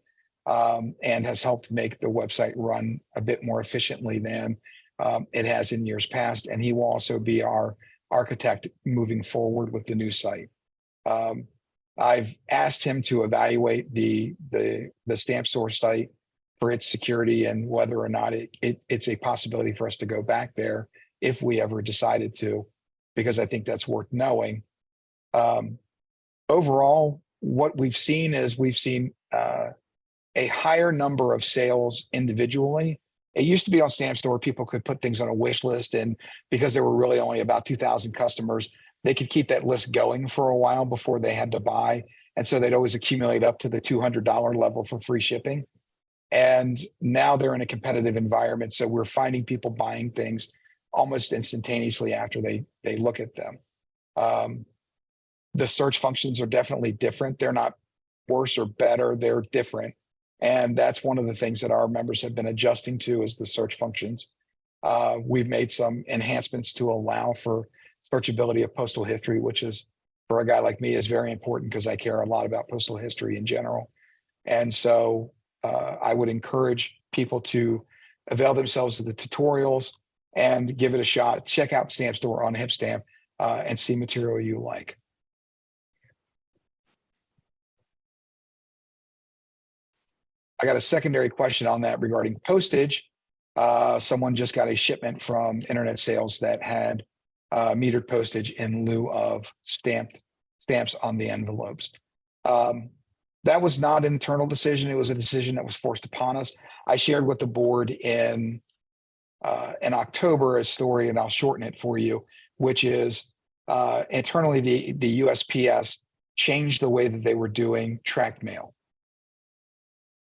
and has helped make the website run a bit more efficiently than it has in years past. And he will also be our architect moving forward with the new site. I've asked him to evaluate the Stamp Source site for its security and whether or not it's a possibility for us to go back there if we ever decided to, because I think that's worth knowing. overall, what we've seen is a higher number of sales individually. It used to be on Stamp Store, people could put things on a wish list, and because there were really only about 2,000 customers, they could keep that list going for a while before they had to buy. And so they'd always accumulate up to the $200 level for free shipping. And now they're in a competitive environment. So we're finding people buying things almost instantaneously after they look at them. The search functions are definitely different. They're not worse or better, they're different. And that's one of the things that our members have been adjusting to is the search functions. We've made some enhancements to allow for searchability of postal history, which is, for a guy like me, is very important because I care a lot about postal history in general. And so I would encourage people to avail themselves of the tutorials and give it a shot. Check out Stamp Store on HipStamp and see material you like. I got a secondary question on that regarding postage. Someone just got a shipment from internet sales that had metered postage in lieu of stamps on the envelopes. That was not an internal decision. It was a decision that was forced upon us. I shared with the board in October a story, and I'll shorten it for you, which is internally the USPS changed the way that they were doing tracked mail.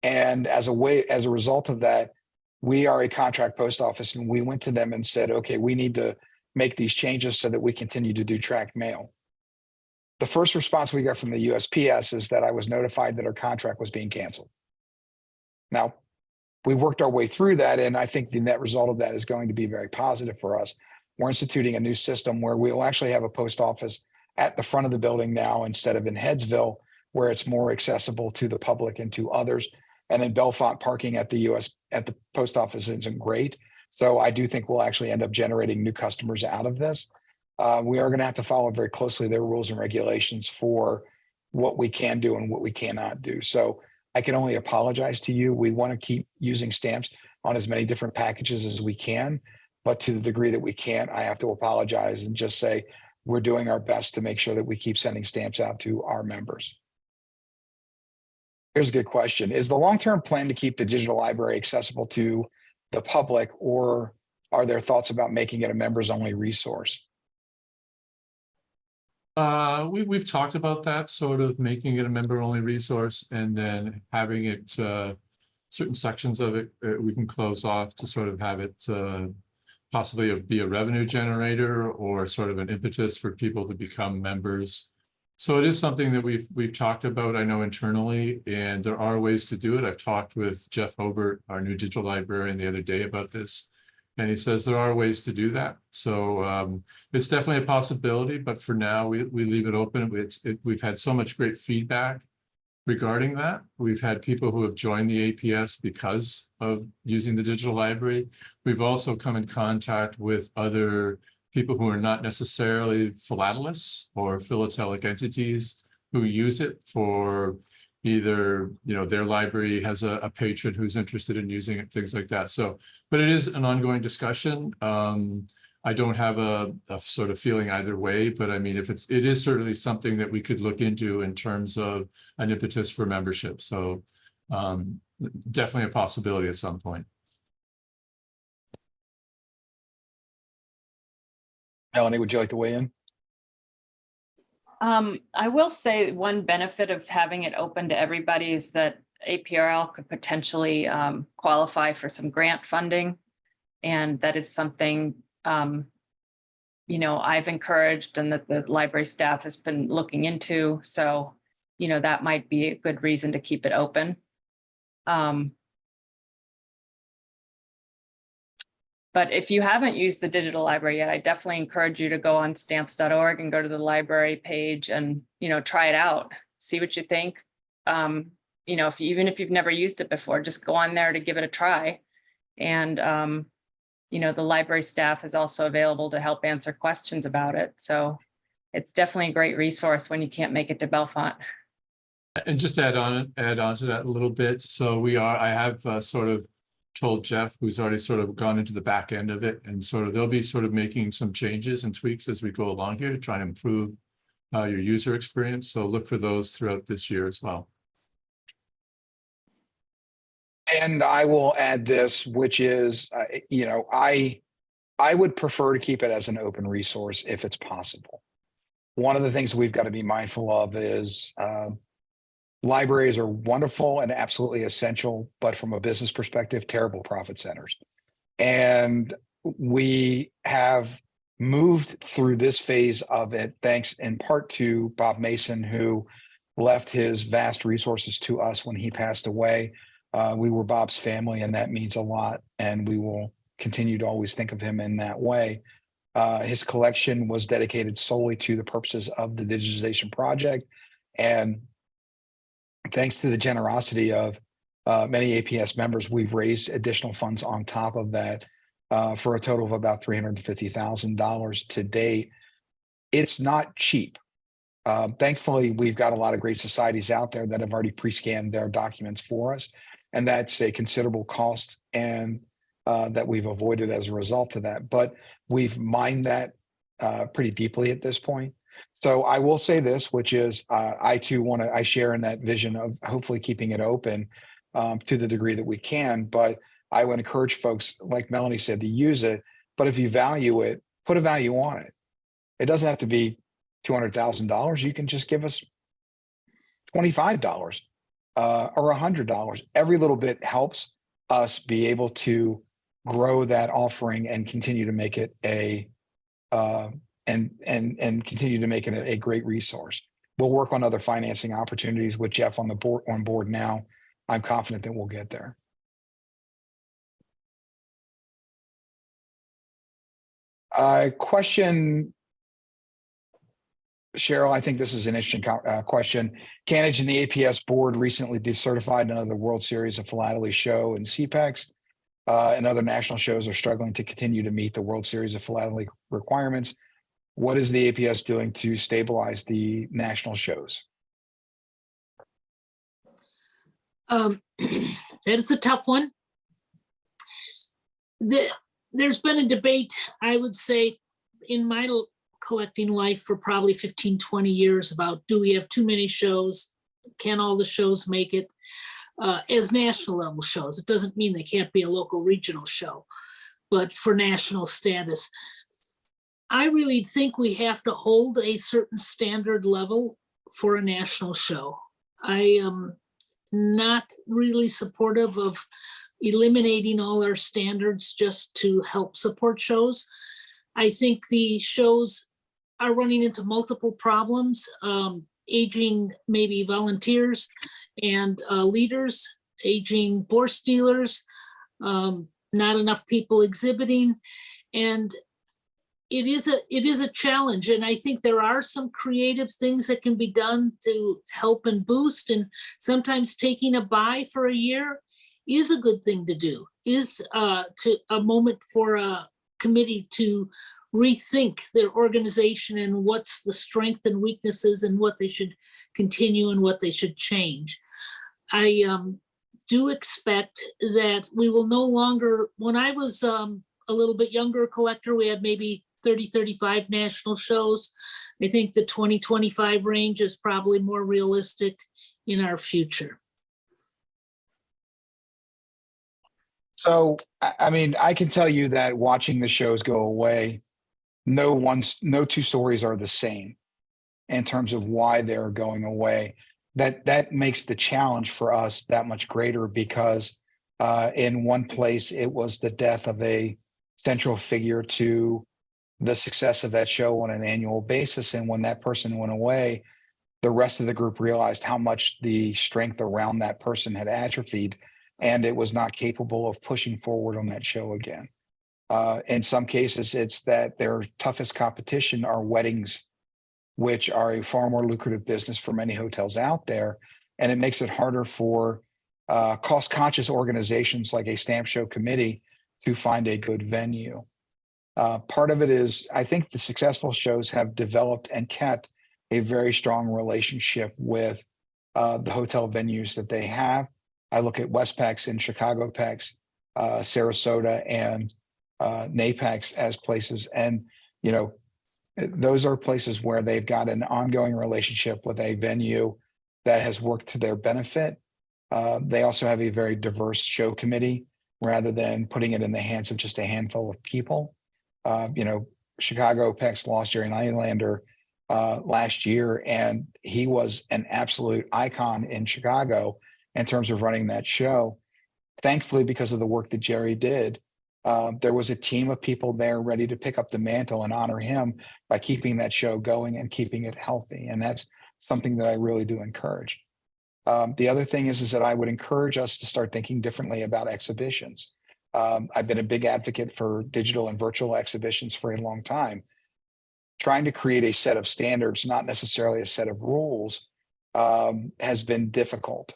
And as a result of that, we are a contract post office, and we went to them and said, okay, we need to make these changes so that we continue to do tracked mail. The first response we got from the USPS is that I was notified that our contract was being canceled. Now, we worked our way through that, and I think the net result of that is going to be very positive for us. We're instituting a new system where we will actually have a post office at the front of the building now instead of in Headsville, where it's more accessible to the public and to others. And in Bellefonte, parking at the post office isn't great. So I do think we'll actually end up generating new customers out of this. We are going to have to follow very closely their rules and regulations for what we can do and what we cannot do. So I can only apologize to you. We want to keep using stamps on as many different packages as we can, but to the degree that we can't, I have to apologize and just say we're doing our best to make sure that we keep sending stamps out to our members. Here's a good question. Is the long-term plan to keep the digital library accessible to the public, or are there thoughts about making it a members-only resource? We've talked about that, sort of making it a member-only resource and then having it, certain sections of it we can close off to sort of have it possibly be a revenue generator or sort of an impetus for people to become members. So it is something that we've talked about, I know, internally, and there are ways to do it. I've talked with Jeff Hobart, our new digital librarian, the other day about this, and he says there are ways to do that. So it's definitely a possibility, but for now we leave it open. We've had so much great feedback regarding that. We've had people who have joined the APS because of using the digital library. We've also come in contact with other people who are not necessarily philatelists or philatelic entities who use it for either, their library has a patron who's interested in using it, things like that. So, but it is an ongoing discussion. I don't have a sort of feeling either way, but I mean, it is certainly something that we could look into in terms of an impetus for membership. So definitely a possibility at some point. Melanie, would you like to weigh in? I will say one benefit of having it open to everybody is that APRL could potentially qualify for some grant funding. And that is something, I've encouraged and that the library staff has been looking into. So, that might be a good reason to keep it open. But if you haven't used the digital library yet, I definitely encourage you to go on stamps.org and go to the library page and, try it out, see what you think. Even if you've never used it before, just go on there to give it a try. And, the library staff is also available to help answer questions about it. So it's definitely a great resource when you can't make it to Bellefonte. And just add on to that a little bit. So I have sort of told Jeff, who's already sort of gone into the back end of it, and they'll be sort of making some changes and tweaks as we go along here to try and improve your user experience. So look for those throughout this year as well. And I will add this, which is, I would prefer to keep it as an open resource if it's possible. One of the things we've got to be mindful of is libraries are wonderful and absolutely essential, but from a business perspective, terrible profit centers. And we have moved through this phase of it, thanks in part to Bob Mason, who left his vast resources to us when he passed away. We were Bob's family, and that means a lot. And we will continue to always think of him in that way. His collection was dedicated solely to the purposes of the digitization project. And thanks to the generosity of many APS members, we've raised additional funds on top of that for a total of about $350,000 to date. It's not cheap. Thankfully, we've got a lot of great societies out there that have already pre-scanned their documents for us. And that's a considerable cost and that we've avoided as a result of that. But we've mined that pretty deeply at this point. So I will say this, which is I too I share in that vision of hopefully keeping it open to the degree that we can. But I would encourage folks, like Melanie said, to use it. But if you value it, put a value on it. It doesn't have to be $200,000. You can just give us $25 or $100. Every little bit helps us be able to grow that offering and continue to make it a and continue to make it a great resource. We'll work on other financing opportunities with Jeff on board now. I'm confident that we'll get there. Question, Cheryl, I think this is an interesting question. Canage and the APS board recently decertified another World Series of Philately show and CPEX. And other national shows are struggling to continue to meet the World Series of Philately requirements. What is the APS doing to stabilize the national shows? That is a tough one. There's been a debate, I would say, in my collecting life for probably 15, 20 years about, do we have too many shows? Can all the shows make it as national level shows? It doesn't mean they can't be a local regional show, but for national status. I really think we have to hold a certain standard level for a national show. I am not really supportive of eliminating all our standards just to help support shows. I think the shows are running into multiple problems, aging maybe volunteers and leaders, aging board dealers, not enough people exhibiting, and it is a challenge. And I think there are some creative things that can be done to help and boost. And sometimes taking a bye for a year is a good thing to do. Is to a moment for a committee to rethink their organization and what's the strength and weaknesses and what they should continue and what they should change. I do expect that we will no longer, when I was a little bit younger collector, we had maybe 30, 35 national shows. I think the 20, 25 range is probably more realistic in our future. So, I mean, I can tell you that watching the shows go away, no two stories are the same in terms of why they're going away. That makes the challenge for us that much greater, because in one place it was the death of a central figure to the success of that show on an annual basis. And when that person went away, the rest of the group realized how much the strength around that person had atrophied, and it was not capable of pushing forward on that show again. In some cases, it's that their toughest competition are weddings, which are a far more lucrative business for many hotels out there. And it makes it harder for cost-conscious organizations like a stamp show committee to find a good venue. Part of it is, I think the successful shows have developed and kept a very strong relationship with the hotel venues that they have. I look at Westpacs and Chicago Pacs, Sarasota and NAPEX as places. And, you know, those are places where they've got an ongoing relationship with a venue that has worked to their benefit. They also have a very diverse show committee rather than putting it in the hands of just a handful of people. Chicago PEX lost Jerry Nylander last year, and he was an absolute icon in Chicago in terms of running that show. Thankfully, because of the work that Jerry did, there was a team of people there ready to pick up the mantle and honor him by keeping that show going and keeping it healthy. And that's something that I really do encourage. The other thing is that I would encourage us to start thinking differently about exhibitions. I've been a big advocate for digital and virtual exhibitions for a long time. Trying to create a set of standards, not necessarily a set of rules, has been difficult.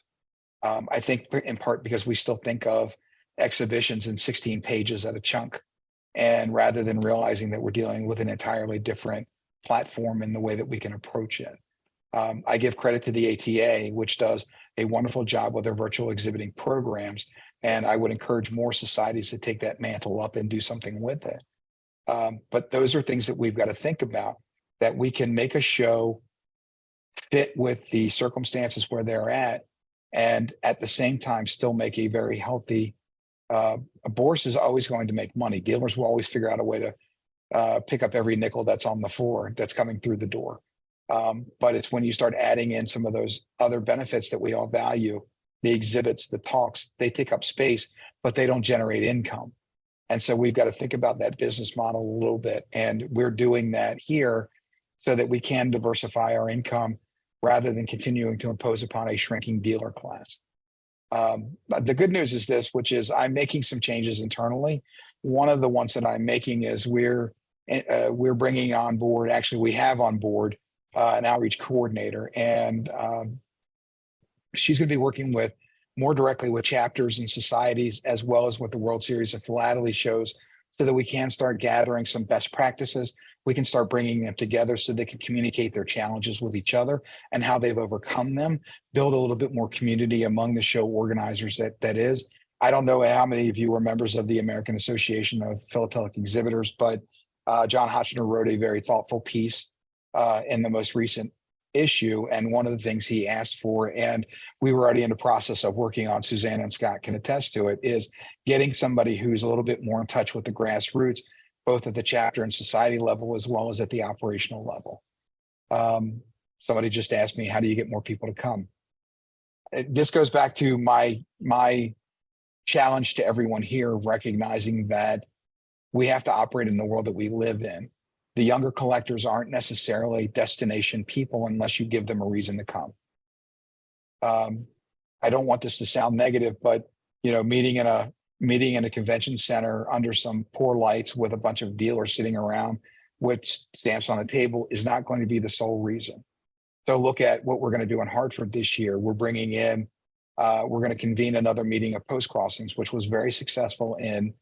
I think in part because we still think of exhibitions in 16 pages at a chunk, and rather than realizing that we're dealing with an entirely different platform in the way that we can approach it. I give credit to the ATA, which does a wonderful job with their virtual exhibiting programs, and I would encourage more societies to take that mantle up and do something with it. But those are things that we've got to think about, that we can make a show fit with the circumstances where they're at, and at the same time still make a very healthy. A bourse is always going to make money. Dealers will always figure out a way to pick up every nickel that's on the floor that's coming through the door. But it's when you start adding in some of those other benefits that we all value, the exhibits, the talks, they take up space, but they don't generate income. And so we've got to think about that business model a little bit. And we're doing that here so that we can diversify our income rather than continuing to impose upon a shrinking dealer class. The good news is this, which is I'm making some changes internally. One of the ones that I'm making is we're bringing on board, actually we have on board an outreach coordinator, and she's going to be working more directly with chapters and societies, as well as with the World Series of Philately shows, so that we can start gathering some best practices. We can start bringing them together so they can communicate their challenges with each other and how they've overcome them, build a little bit more community among the show organizers. That is, I don't know how many of you are members of the American Association of Philatelic Exhibitors, but John Hotchner wrote a very thoughtful piece in the most recent issue. And one of the things he asked for, and we were already in the process of working on, Susanna and Scott can attest to it, is getting somebody who's a little bit more in touch with the grassroots, both at the chapter and society level, as well as at the operational level. Somebody just asked me, how do you get more people to come? This goes back to my challenge to everyone here, recognizing that we have to operate in the world that we live in. The younger collectors aren't necessarily destination people unless you give them a reason to come. I don't want this to sound negative, but meeting in a convention center under some poor lights with a bunch of dealers sitting around with stamps on the table is not going to be the sole reason. So look at what we're going to do in Hartford this year. We're bringing in, we're going to convene another meeting of post crossings, which was very successful in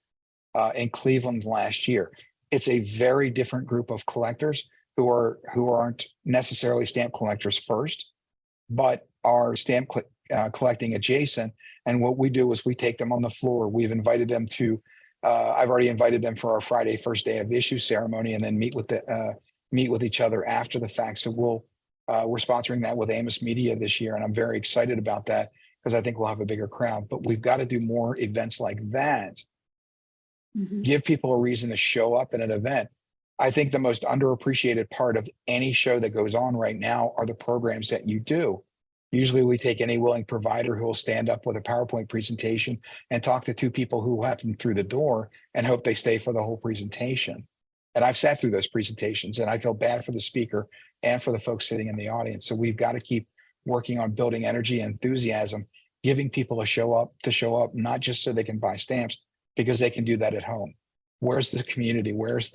Cleveland last year. It's a very different group of collectors who aren't necessarily stamp collectors first, but are stamp collecting adjacent. And what we do is we take them on the floor. We've invited them to, I've already invited them for our Friday first day of issue ceremony, and then meet with each other after the fact. So we're sponsoring that with Amos Media this year, and I'm very excited about that because I think we'll have a bigger crowd. But we've got to do more events like that. Mm-hmm. Give people a reason to show up at an event. I think the most underappreciated part of any show that goes on right now are the programs that you do. Usually we take any willing provider who will stand up with a PowerPoint presentation and talk to two people who let them through the door and hope they stay for the whole presentation. And I've sat through those presentations, and I feel bad for the speaker and for the folks sitting in the audience. So we've got to keep working on building energy and enthusiasm, giving people to show up, not just so they can buy stamps, because they can do that at home. Where's the community? Where's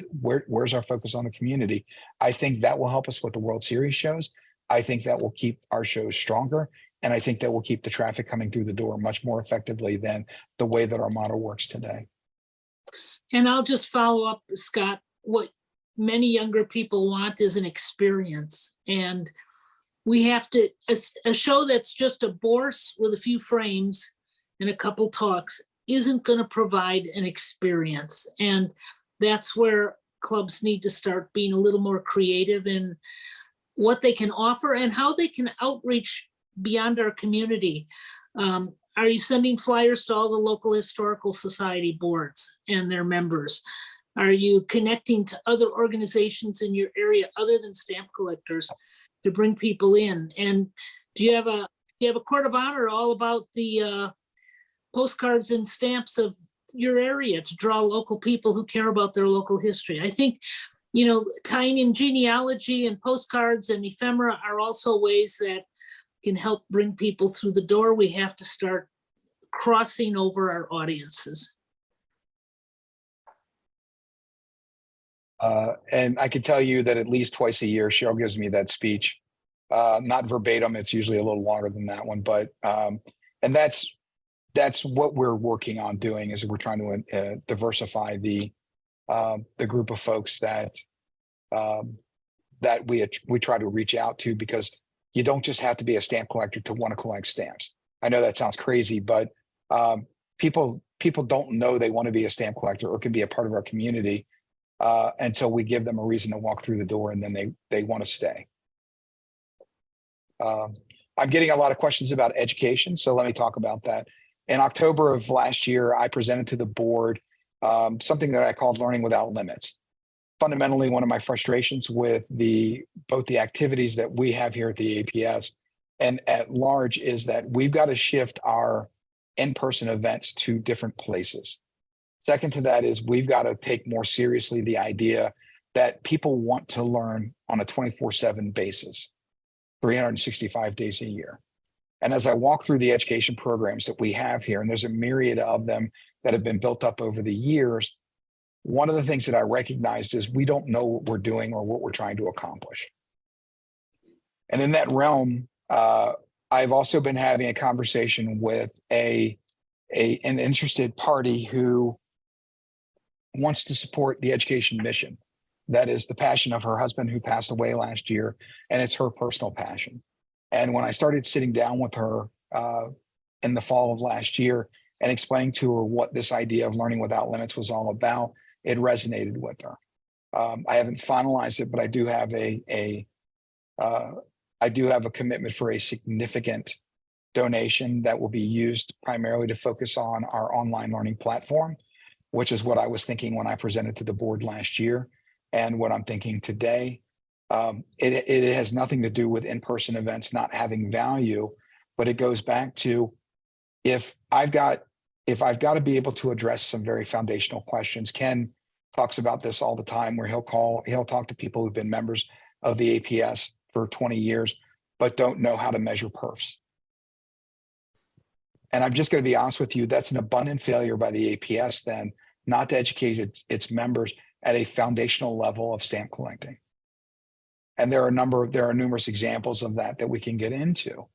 our focus on the community? I think that will help us with the World Series shows. I think that will keep our shows stronger. And I think that will keep the traffic coming through the door much more effectively than the way that our model works today. And I'll just follow up, Scott. What many younger people want is an experience. And we have to, a show that's just a bourse with a few frames and a couple talks isn't going to provide an experience. And that's where clubs need to start being a little more creative in what they can offer and how they can outreach beyond our community. Are you sending flyers to all the local historical society boards and their members? Are you connecting to other organizations in your area other than stamp collectors to bring people in? And do you have a court of honor all about the postcards and stamps of your area to draw local people who care about their local history? I think, you know, tying in genealogy and postcards and ephemera are also ways that can help bring people through the door. We have to start crossing over our audiences. And I can tell you that at least twice a year, Cheryl gives me that speech. Not verbatim, it's usually a little longer than that one, but and that's what we're working on doing, is we're trying to diversify the group of folks that we try to reach out to, because you don't just have to be a stamp collector to want to collect stamps. I know that sounds crazy, but people don't know they want to be a stamp collector or can be a part of our community until we give them a reason to walk through the door, and then they want to stay. I'm getting a lot of questions about education, so let me talk about that. In October of last year, I presented to the board something that I called Learning Without Limits. Fundamentally, one of my frustrations with both the activities that we have here at the APS and at large is that we've got to shift our in-person events to different places. Second to that is we've got to take more seriously the idea that people want to learn on a 24/7 basis, 365 days a year. And as I walk through the education programs that we have here, and there's a myriad of them that have been built up over the years, one of the things that I recognized is we don't know what we're doing or what we're trying to accomplish. And in that realm, I've also been having a conversation with an interested party who wants to support the education mission. That is the passion of her husband, who passed away last year, and it's her personal passion. And when I started sitting down with her in the fall of last year and explaining to her what this idea of Learning Without Limits was all about, it resonated with her. I haven't finalized it, but I do have a commitment for a significant donation that will be used primarily to focus on our online learning platform, which is what I was thinking when I presented to the board last year, and what I'm thinking today. It has nothing to do with in-person events not having value, but it goes back to if I've got to be able to address some very foundational questions. Ken talks about this all the time, where he'll talk to people who've been members of the APS for 20 years, but don't know how to measure perfs. And I'm just going to be honest with you, that's an abundant failure by the APS then, not to educate its members at a foundational level of stamp collecting. And there are numerous examples of that we can get into.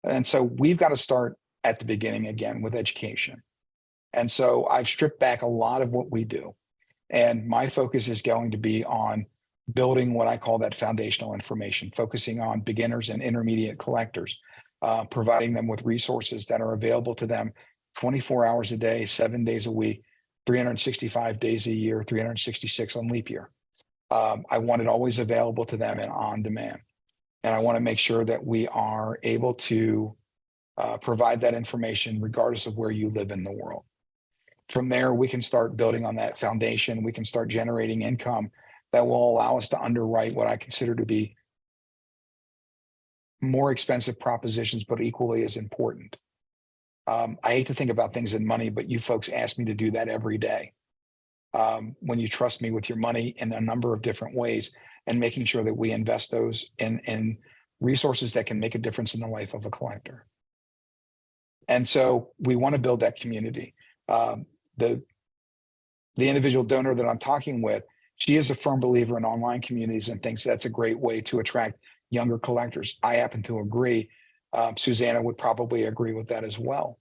And so we've got to start at the beginning again with education. And so I've stripped back a lot of what we do. And my focus is going to be on building what I call that foundational information, focusing on beginners and intermediate collectors, providing them with resources that are available to them 24 hours a day, 7 days a week, 365 days a year, 366 on leap year. I want it always available to them and on demand. And I want to make sure that we are able to provide that information regardless of where you live in the world. From there, we can start building on that foundation. We can start generating income that will allow us to underwrite what I consider to be more expensive propositions, but equally as important. I hate to think about things in money, but you folks ask me to do that every day. When you trust me with your money in a number of different ways, and making sure that we invest those in resources that can make a difference in the life of a collector. And so we want to build that community. The individual donor that I'm talking with, she is a firm believer in online communities and thinks that's a great way to attract younger collectors. I happen to agree. Susanna would probably agree with that as well.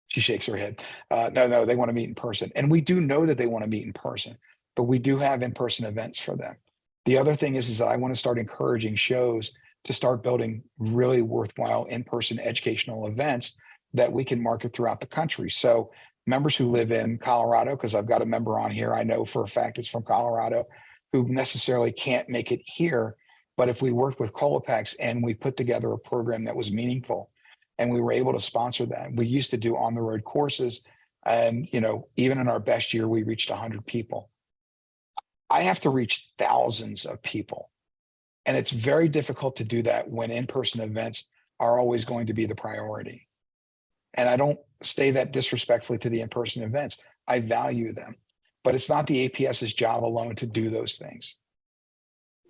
She shakes her head. No, they want to meet in person. And we do know that they want to meet in person, but we do have in-person events for them. The other thing is that I want to start encouraging shows to start building really worthwhile in-person educational events that we can market throughout the country. So members who live in Colorado, because I've got a member on here, I know for a fact it's from Colorado, who necessarily can't make it here. But if we worked with Colopex and we put together a program that was meaningful and we were able to sponsor that, we used to do on the road courses. And, even in our best year, we reached 100 people. I have to reach thousands of people. And it's very difficult to do that when in-person events are always going to be the priority. And I don't say that disrespectfully to the in-person events. I value them, but it's not the APS's job alone to do those things.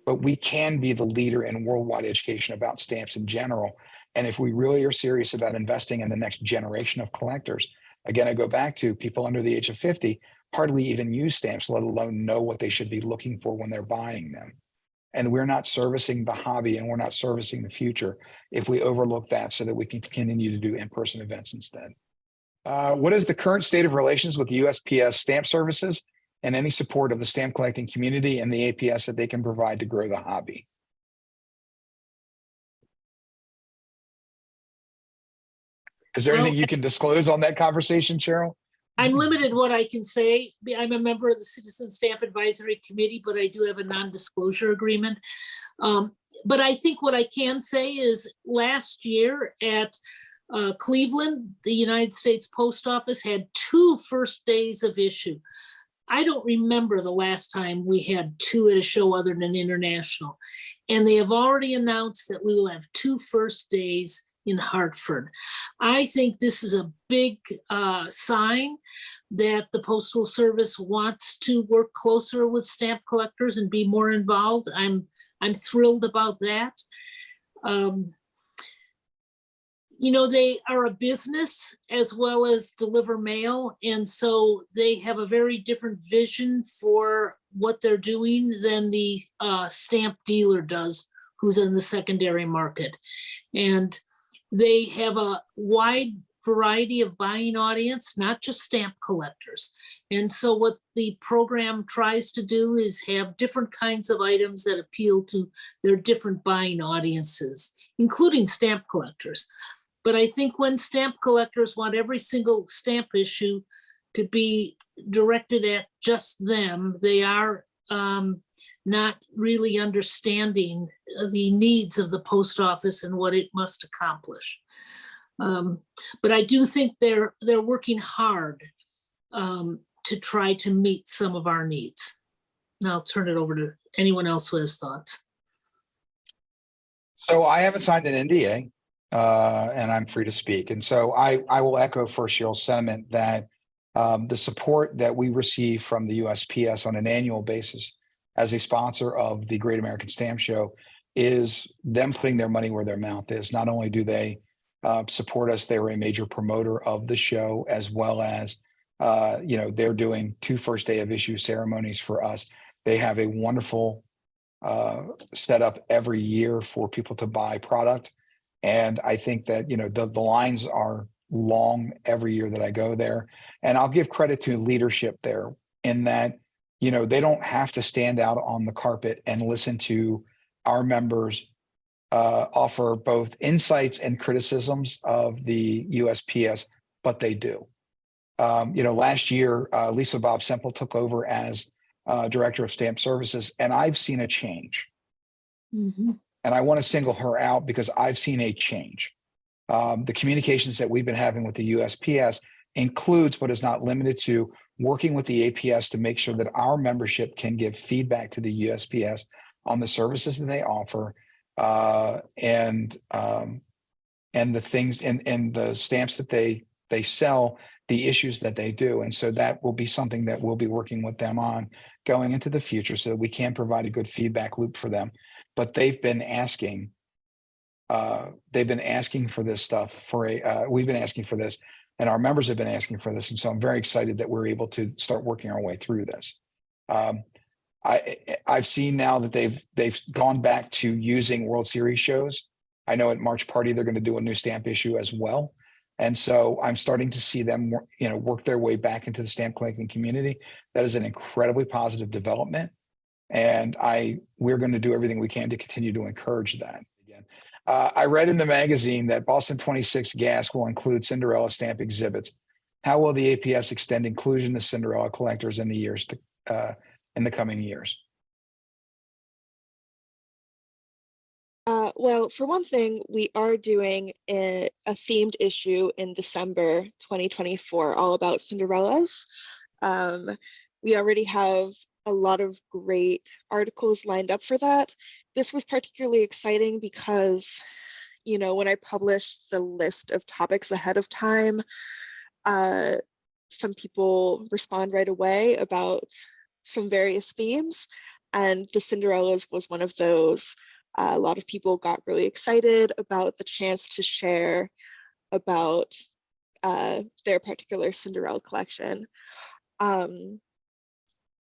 But we can be the leader in worldwide education about stamps in general. And if we really are serious about investing in the next generation of collectors, again, I go back to people under the age of 50 hardly even use stamps, let alone know what they should be looking for when they're buying them. And we're not servicing the hobby and we're not servicing the future if we overlook that so that we can continue to do in-person events instead. What is the current state of relations with the USPS stamp services and any support of the stamp collecting community and the APS that they can provide to grow the hobby? Is there anything you can disclose on that conversation, Cheryl? I'm limited what I can say. I'm a member of the Citizen Stamp Advisory Committee, but I do have a non-disclosure agreement. But I think what I can say is last year at Cleveland, the United States Post Office had 2 first days of issue. I don't remember the last time we had 2 at a show other than international. And they have already announced that we will have 2 first days in Hartford. I think this is a big sign that the Postal Service wants to work closer with stamp collectors and be more involved. I'm thrilled about that. They are a business as well as deliver mail. And so they have a very different vision for what they're doing than the stamp dealer does, who's in the secondary market. And they have a wide variety of buying audience, not just stamp collectors. And so what the program tries to do is have different kinds of items that appeal to their different buying audiences, including stamp collectors. But I think when stamp collectors want every single stamp issue to be directed at just them, they are not really understanding the needs of the post office and what it must accomplish. But I do think they're working hard to try to meet some of our needs. Now I'll turn it over to anyone else who has thoughts. So I haven't signed an NDA, and I'm free to speak. And so I will echo first Cheryl's sentiment that the support that we receive from the USPS on an annual basis as a sponsor of the Great American Stamp Show is them putting their money where their mouth is. Not only do they support us, they were a major promoter of the show, as well as, they're doing 2 first day of issue ceremonies for us. They have a wonderful setup every year for people to buy product. And I think that, the lines are long every year that I go there. And I'll give credit to leadership there in that, they don't have to stand out on the carpet and listen to our members offer both insights and criticisms of the USPS, but they do. Last year, Lisa Bob Semple took over as Director of Stamp Services, and I've seen a change. Mm-hmm. And I want to single her out because I've seen a change. The communications that we've been having with the USPS includes, but is not limited to, working with the APS to make sure that our membership can give feedback to the USPS on the services that they offer and the things and the stamps that they sell, the issues that they do. And so that will be something that we'll be working with them on going into the future so that we can provide a good feedback loop for them. But they've been asking for this stuff we've been asking for this, and our members have been asking for this. And so I'm very excited that we're able to start working our way through this. I've seen now that they've gone back to using World Series shows. I know at March Party, they're going to do a new stamp issue as well. And so I'm starting to see them, work their way back into the stamp collecting community. That is an incredibly positive development. And we're going to do everything we can to continue to encourage that. Again, I read in the magazine that Boston 26 Gas will include Cinderella stamp exhibits. How will the APS extend inclusion to Cinderella collectors in the coming years? Well, for one thing, we are doing a themed issue in December 2024, all about Cinderellas. We already have a lot of great articles lined up for that. This was particularly exciting because, you know, when I published the list of topics ahead of time, some people respond right away about some various themes, and the Cinderellas was one of those. A lot of people got really excited about the chance to share about their particular Cinderella collection.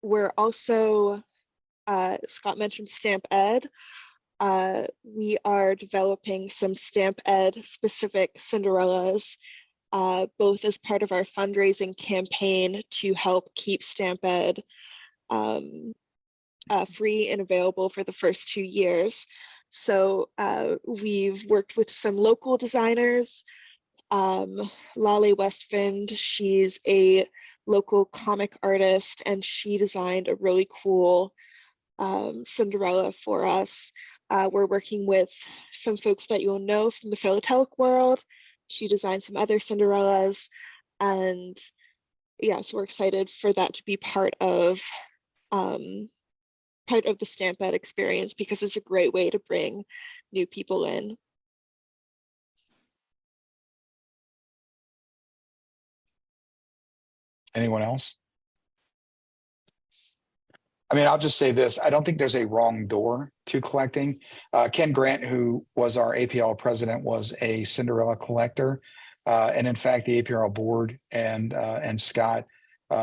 We're also, Scott mentioned Stamp Ed. We are developing some Stamp Ed specific Cinderellas, both as part of our fundraising campaign to help keep Stamp Ed free and available for the first 2 years. So we've worked with some local designers. Lale Westfind, she's a local comic artist, and she designed a really cool Cinderella for us. We're working with some folks that you'll know from the philatelic world to design some other Cinderellas. And yeah, so we're excited for that to be part of the Stamp Ed experience, because it's a great way to bring new people in. Anyone else? I mean, I'll just say this. I don't think there's a wrong door to collecting. Ken Grant, who was our APL president, was a Cinderella collector. And in fact, the APRL board and Scott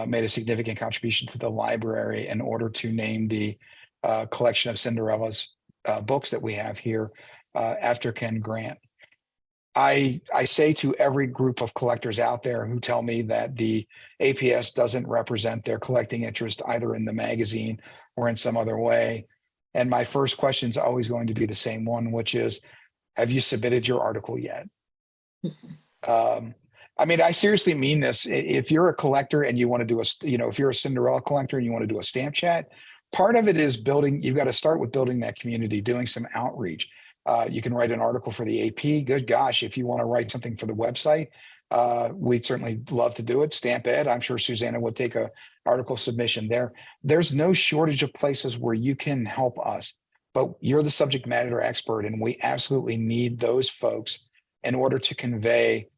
made a significant contribution to the library in order to name the collection of Cinderella's books that we have here after Ken Grant. I say to every group of collectors out there who tell me that the APS doesn't represent their collecting interest either in the magazine or in some other way. And my first question is always going to be the same one, which is, have you submitted your article yet? I mean, I seriously mean this. If you're a collector and you want to do if you're a Cinderella collector and you want to do a stamp chat, part of it is building, you've got to start with building that community, doing some outreach. You can write an article for the AP. Good gosh, if you want to write something for the website, we'd certainly love to do it. Stamp Ed, I'm sure Susanna would take a article submission there. There's no shortage of places where you can help us, but you're the subject matter expert, and we absolutely need those folks in order to convey.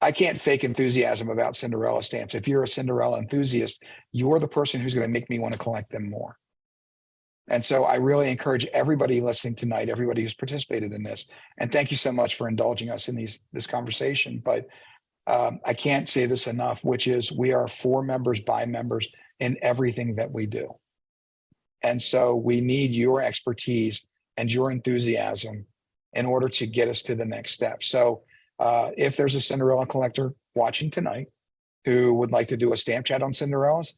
I can't fake enthusiasm about Cinderella stamps. If you're a Cinderella enthusiast, you're the person who's going to make me want to collect them more. And so I really encourage everybody listening tonight, everybody who's participated in this, and thank you so much for indulging us in this conversation. But I can't say this enough, which is we are for members by members in everything that we do. And so we need your expertise and your enthusiasm in order to get us to the next step. So if there's a Cinderella collector watching tonight who would like to do a stamp chat on Cinderellas,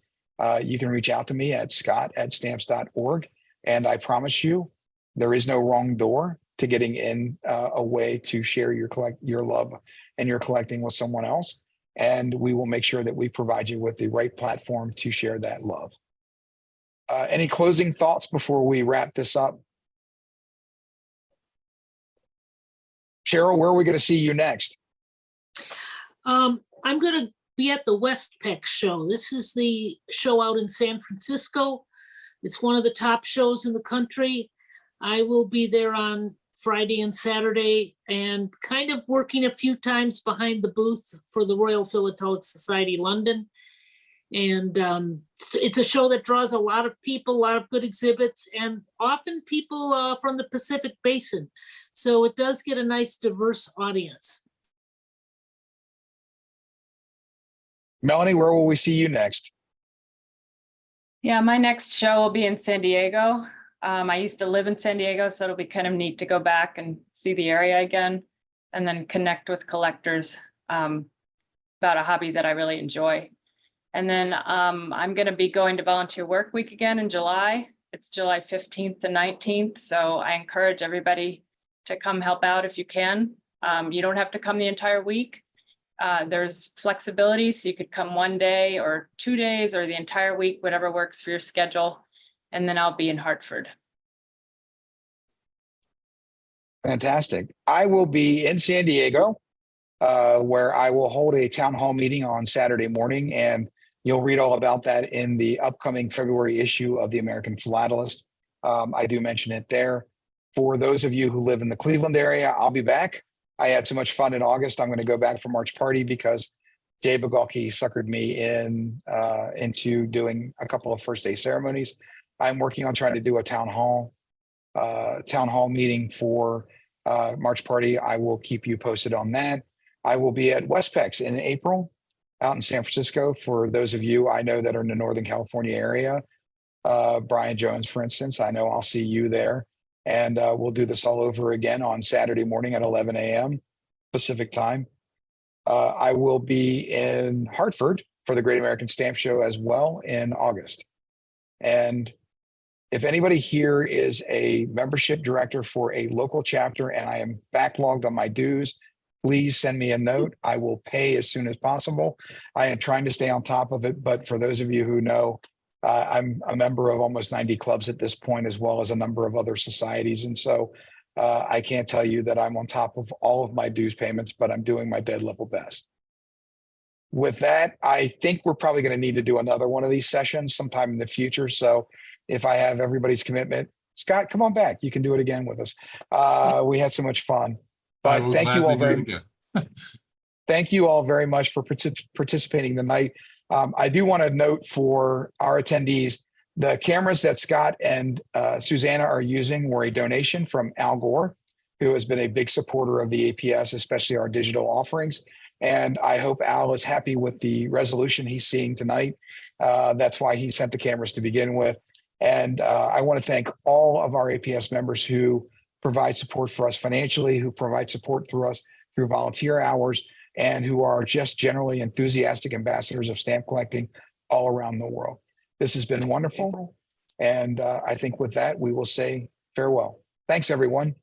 you can reach out to me at scott@stamps.org. And I promise you, there is no wrong door to getting in a way to share your love and your collecting with someone else. And we will make sure that we provide you with the right platform to share that love. Any closing thoughts before we wrap this up? Cheryl, where are we going to see you next? I'm going to be at the Westpec show. This is the show out in San Francisco. It's one of the top shows in the country. I will be there on Friday and Saturday, and kind of working a few times behind the booth for the Royal Philatelic Society London. And it's a show that draws a lot of people, a lot of good exhibits, and often people from the Pacific Basin. So it does get a nice diverse audience. Melanie, where will we see you next? Yeah, my next show will be in San Diego. I used to live in San Diego, so it'll be kind of neat to go back and see the area again, and then connect with collectors about a hobby that I really enjoy. And then I'm going to be going to Volunteer Work Week again in July. It's July 15th to 19th, so I encourage everybody to come help out if you can. You don't have to come the entire week. There's flexibility, so you could come one day or 2 days or the entire week, whatever works for your schedule. And then I'll be in Hartford. Fantastic. I will be in San Diego, where I will hold a town hall meeting on Saturday morning, and you'll read all about that in the upcoming February issue of the American Philatelist. I do mention it there. For those of you who live in the Cleveland area, I'll be back. I had so much fun in August. I'm going to go back for March Party because Jay Bagalki suckered me into doing a couple of first day ceremonies. I'm working on trying to do a town hall meeting for March Party. I will keep you posted on that. I will be at Westpex in April out in San Francisco. For those of you I know that are in the Northern California area, Brian Jones, for instance, I know I'll see you there. And we'll do this all over again on Saturday morning at 11 a.m. Pacific time. I will be in Hartford for the Great American Stamp Show as well in August. And if anybody here is a membership director for a local chapter and I am backlogged on my dues, please send me a note. I will pay as soon as possible. I am trying to stay on top of it, but for those of you who know, I'm a member of almost 90 clubs at this point, as well as a number of other societies. And so I can't tell you that I'm on top of all of my dues payments, but I'm doing my dead level best. With that, I think we're probably going to need to do another one of these sessions sometime in the future. So if I have everybody's commitment, Scott, come on back. You can do it again with us. We had so much fun. But thank you all thank you all very much for participating tonight. I do want to note for our attendees, the cameras that Scott and Susanna are using were a donation from Al Gore, who has been a big supporter of the APS, especially our digital offerings. And I hope Al is happy with the resolution he's seeing tonight. That's why he sent the cameras to begin with. And I want to thank all of our APS members who provide support for us financially, who provide support through us through volunteer hours, and who are just generally enthusiastic ambassadors of stamp collecting all around the world. This has been wonderful. And I think with that, we will say farewell. Thanks, everyone.